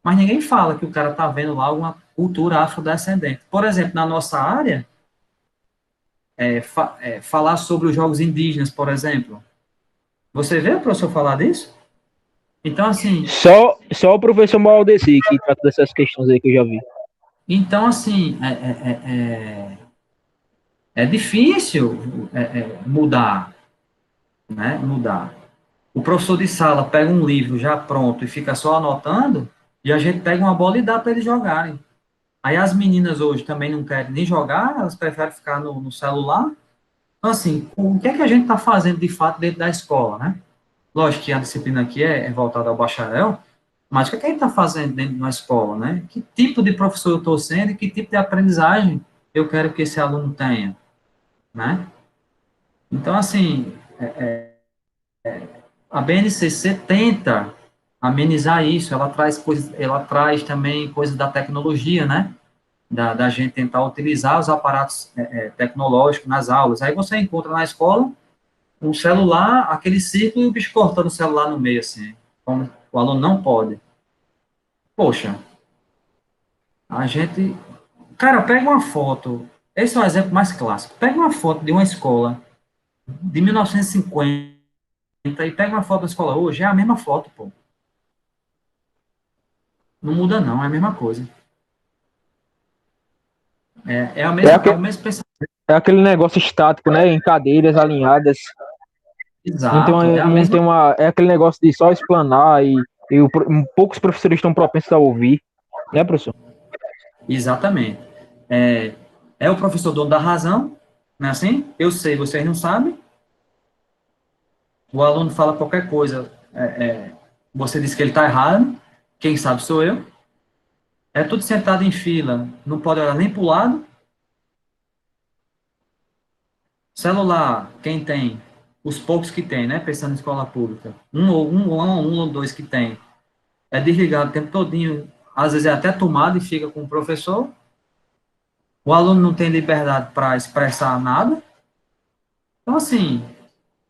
Mas ninguém fala que o cara está vendo lá alguma cultura afrodescendente. Por exemplo, na nossa área, falar sobre os jogos indígenas, por exemplo. Você vê o professor falar disso? Então, assim, Só o professor Maldeci que trata dessas questões aí que eu já vi. então, assim é difícil mudar, né? Mudar. O professor de sala pega um livro já pronto e fica só anotando, e a gente pega uma bola e dá para eles jogarem. Aí as meninas hoje também não querem nem jogar, elas preferem ficar no celular. Então, assim, o que é que a gente está fazendo de fato dentro da escola, né? Lógico que a disciplina aqui é voltada ao bacharel, Mas o que é que a gente está fazendo dentro de uma escola, né? Que tipo de professor eu estou sendo e que tipo de aprendizagem eu quero que esse aluno tenha, né? Então, assim, a BNCC tenta amenizar isso, ela traz coisas, ela traz também coisas da tecnologia, né? Da gente tentar utilizar os aparatos tecnológicos nas aulas. Aí você encontra na escola um celular, aquele círculo e o bicho cortando o celular no meio, assim, como o aluno não pode. Poxa, a gente... Cara, pega uma foto, esse é o exemplo mais clássico, pega uma foto de uma escola de 1950 e pega uma foto da escola hoje, é a mesma foto, pô. Não muda não, é a mesma coisa. É, É aque- o mesmo pensamento. é aquele negócio estático, né? Em cadeiras alinhadas. Exato, é a Não mesma... tem uma. É aquele negócio de só explanar poucos professores estão propensos a ouvir, né, professor? Exatamente. É, é o professor dono da razão, não é assim? Eu sei, vocês não sabem. O aluno fala qualquer coisa, você diz que ele está errado, quem sabe sou eu. É tudo sentado em fila, não pode olhar nem para o lado. Celular, quem tem? Os poucos que tem, né? Pensando em escola pública. Um ou dois que tem. É desligado o tempo todinho, às vezes é até tomado e fica com o professor. O aluno não tem liberdade para expressar nada. Então, assim,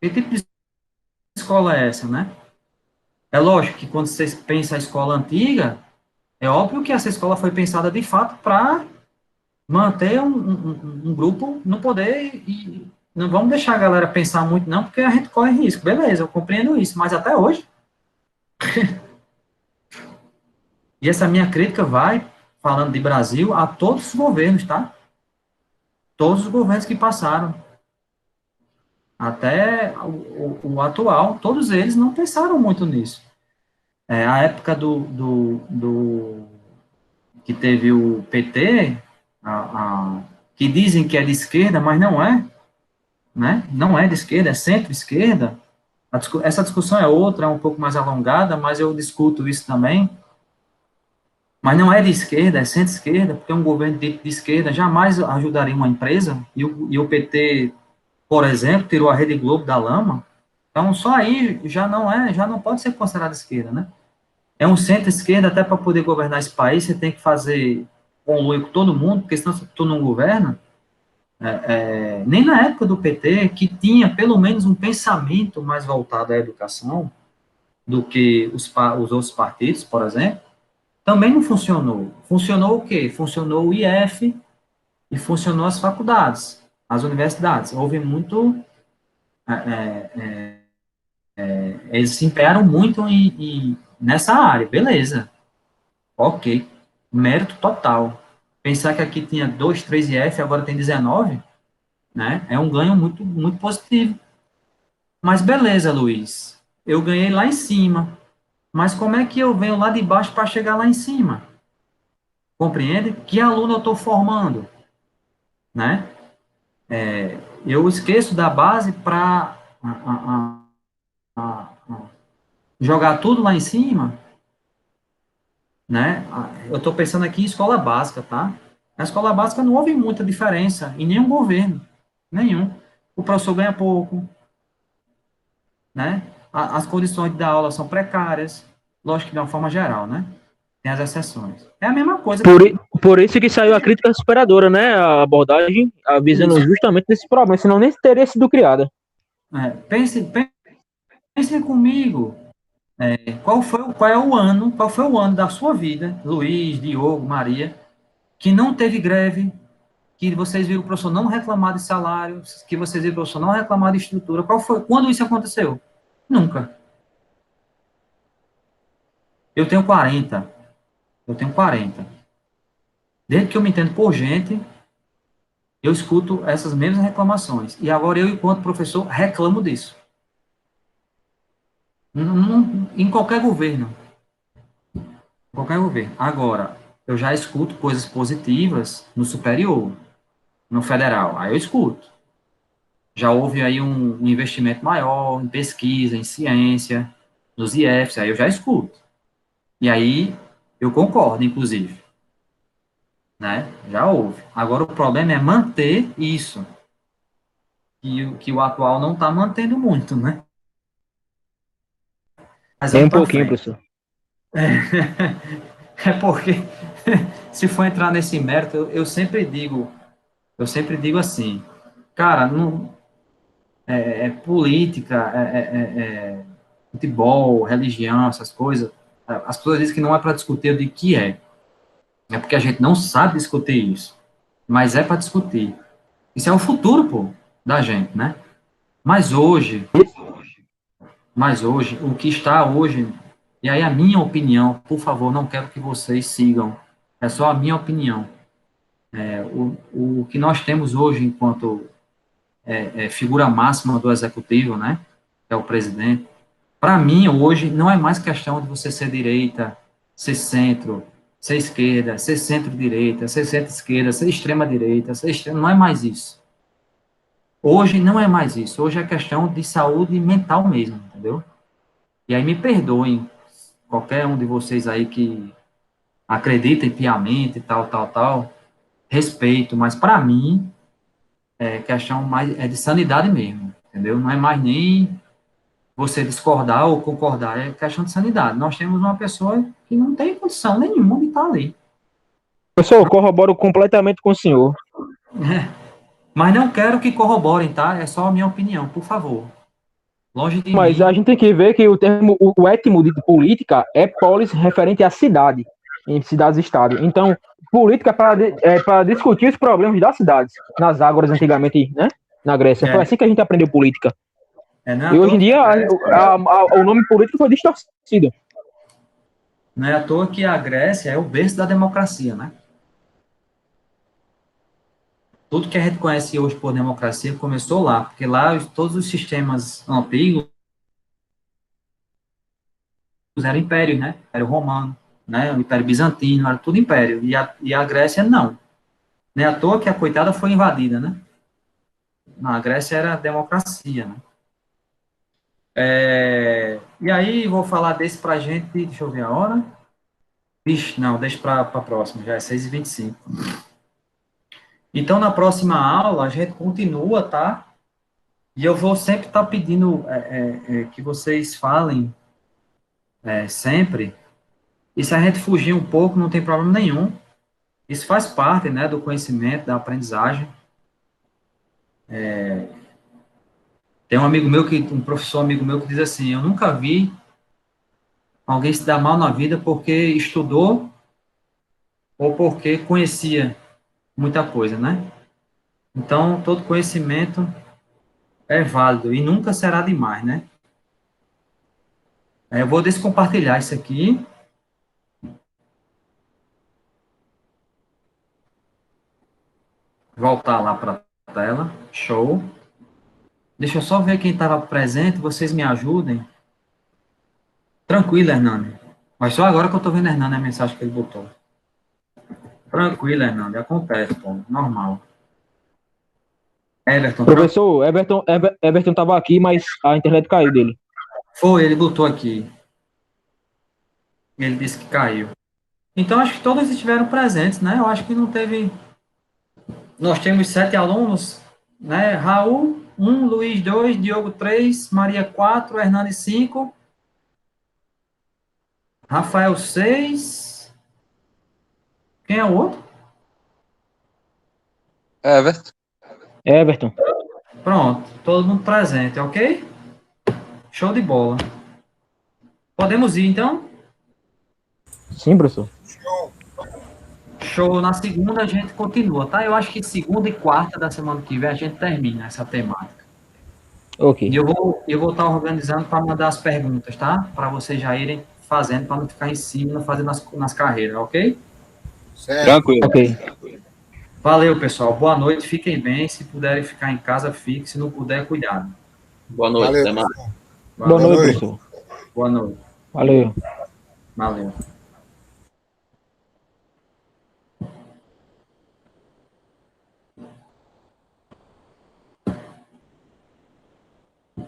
que tipo de escola é essa, né? É lógico que quando você pensa a escola antiga, é óbvio que essa escola foi pensada de fato para manter um grupo no poder e não vamos deixar a galera pensar muito, não, porque a gente corre risco. Beleza, eu compreendo isso, mas até hoje. E essa minha crítica vai, falando de Brasil, a todos os governos, tá? Todos os governos que passaram, até o atual, todos eles não pensaram muito nisso. A época que teve o PT, que dizem que é de esquerda, mas não é, né? Não é de esquerda, é centro-esquerda. Essa discussão é outra, é um pouco mais alongada, mas eu discuto isso também. Mas não é de esquerda, é centro-esquerda, porque um governo de esquerda jamais ajudaria uma empresa, e o PT, por exemplo, tirou a Rede Globo da lama. Então, só aí já não pode ser considerado esquerda, né? É um centro-esquerda, até para poder governar esse país, você tem que fazer conluio com todo mundo, porque senão tu não governa. Nem na época do PT, que tinha pelo menos um pensamento mais voltado à educação do que os outros partidos, por exemplo, também não funcionou. Funcionou o quê? Funcionou o IF e funcionou as faculdades, as universidades. Houve muito... eles se empenharam muito nessa área, beleza. Ok, mérito total. Pensar que aqui tinha 2, 3 IF, agora tem 19, né? É um ganho muito, muito positivo. Mas beleza, Luiz. Eu ganhei lá em cima. Mas como é que eu venho lá de baixo para chegar lá em cima? Compreende? Que aluno eu estou formando, né? Eu esqueço da base para jogar tudo lá em cima, né? Eu estou pensando aqui em escola básica, tá? Na escola básica não houve muita diferença em nenhum governo, nenhum. O professor ganha pouco, né? As condições da aula são precárias, lógico que de uma forma geral, né? Tem as exceções. É a mesma coisa Por, que por isso que saiu a crítica superadora, né? A abordagem avisando isso. justamente desse problema, senão nem teria sido criada. Pense comigo. Qual foi o ano da sua vida, Luiz, Diogo, Maria, que não teve greve, que vocês viram o professor não reclamar de salário, que vocês viram o professor não reclamar de estrutura? Qual foi? Quando isso aconteceu? Nunca. Eu tenho 40. Eu tenho 40. Desde que eu me entendo por gente, eu escuto essas mesmas reclamações. E agora eu, enquanto professor, reclamo disso. Em qualquer governo. Qualquer governo. Agora, eu já escuto coisas positivas no superior, no federal. Aí eu escuto. Já houve aí um investimento maior em pesquisa, em ciência, nos IFs, aí eu já escuto. E aí, eu concordo, inclusive. Né? Já houve. Agora, o problema é manter isso. Que o atual não está mantendo muito, né? Mas Nem vamos um para pouquinho, frente. professor. É porque, se for entrar nesse mérito, eu sempre digo assim, cara, não, política, futebol, religião, essas coisas, as pessoas dizem que não é para discutir, eu digo que é. É porque a gente não sabe discutir isso, mas é para discutir. Isso é o futuro, pô, da gente, né? Mas hoje, o que está hoje, e aí a minha opinião, por favor, não quero que vocês sigam, é só a minha opinião. O que nós temos hoje enquanto figura máxima do executivo, né, que é o presidente, para mim, hoje, não é mais questão de você ser direita, ser centro, ser esquerda, ser centro-direita, ser centro-esquerda, ser extrema-direita, ser extrema, não é mais isso. Hoje não é mais isso. Hoje é questão de saúde mental mesmo, entendeu? E aí me perdoem, qualquer um de vocês aí que acredita piamente, tal, tal, tal, respeito, mas para mim é questão mais é de sanidade mesmo, entendeu? Não é mais nem você discordar ou concordar, é questão de sanidade. Nós temos uma pessoa que não tem condição nenhuma de estar ali. Professor, eu corroboro completamente com o senhor. Mas não quero que corroborem, tá? É só a minha opinião, por favor. Longe de Mas a mim. gente tem que ver que o termo, o etimo de política é polis referente à cidade, em cidades e estados. Então, política é para discutir os problemas das cidades, nas águas antigamente, né? Na Grécia. Foi assim que a gente aprendeu política. Não é à E hoje toa em que dia, o nome político foi distorcido. não é à toa que a Grécia é o berço da democracia, né? Tudo que a gente conhece hoje por democracia começou lá, porque lá todos os sistemas antigos eram impérios, né? Império Romano, né? O Império Bizantino, era tudo império. E a Grécia não. Não é à toa que a coitada foi invadida, né? Na Grécia era democracia, né? E aí, vou falar desse pra gente, deixa eu ver a hora. Vixe, não, deixa para a próxima, já é 6h25. Então, na próxima aula, a gente continua, tá? E eu vou sempre estar pedindo que vocês falem sempre. E se a gente fugir um pouco, não tem problema nenhum. Isso faz parte, né, do conhecimento, da aprendizagem. Tem um professor amigo meu que diz assim, eu nunca vi alguém se dar mal na vida porque estudou ou porque conhecia muita coisa, né? Então, todo conhecimento é válido e nunca será demais, né? Eu vou descompartilhar isso aqui. Voltar lá para a tela. Show. Deixa eu só ver quem estava presente, vocês me ajudem. Tranquilo, Hernani. Mas só agora que eu estou vendo Hernani a mensagem que ele botou. Tranquilo, Hernani. Acontece, pô. Normal. Everton, Professor, Everton estava aqui, mas a internet caiu dele. foi, ele botou aqui. Ele disse que caiu. Então, acho que todos estiveram presentes, né? Eu acho que não teve. Nós temos 7 alunos, né? Raul, 1, Luiz, 2, Diogo, 3, Maria, 4, Hernani, 5, Rafael, 6. Quem é o outro? Everton. Everton. Pronto, todo mundo presente, ok? Show de bola. Podemos ir, então? Sim, professor. Show. Na segunda a gente continua, tá? Eu acho que segunda e quarta da semana que vem a gente termina essa temática. Ok. E eu vou estar organizando para mandar as perguntas, tá? Para vocês já irem fazendo, para não ficar em cima, não fazer nas carreiras, ok? Certo. Tranquilo. Ok. Valeu, pessoal. Boa noite, fiquem bem. Se puderem ficar em casa, fiquem. Se não puder, cuidado. Boa noite, Valeu, até mais. professor. Boa Valeu. noite, noite. professor. Boa noite. Valeu. Valeu.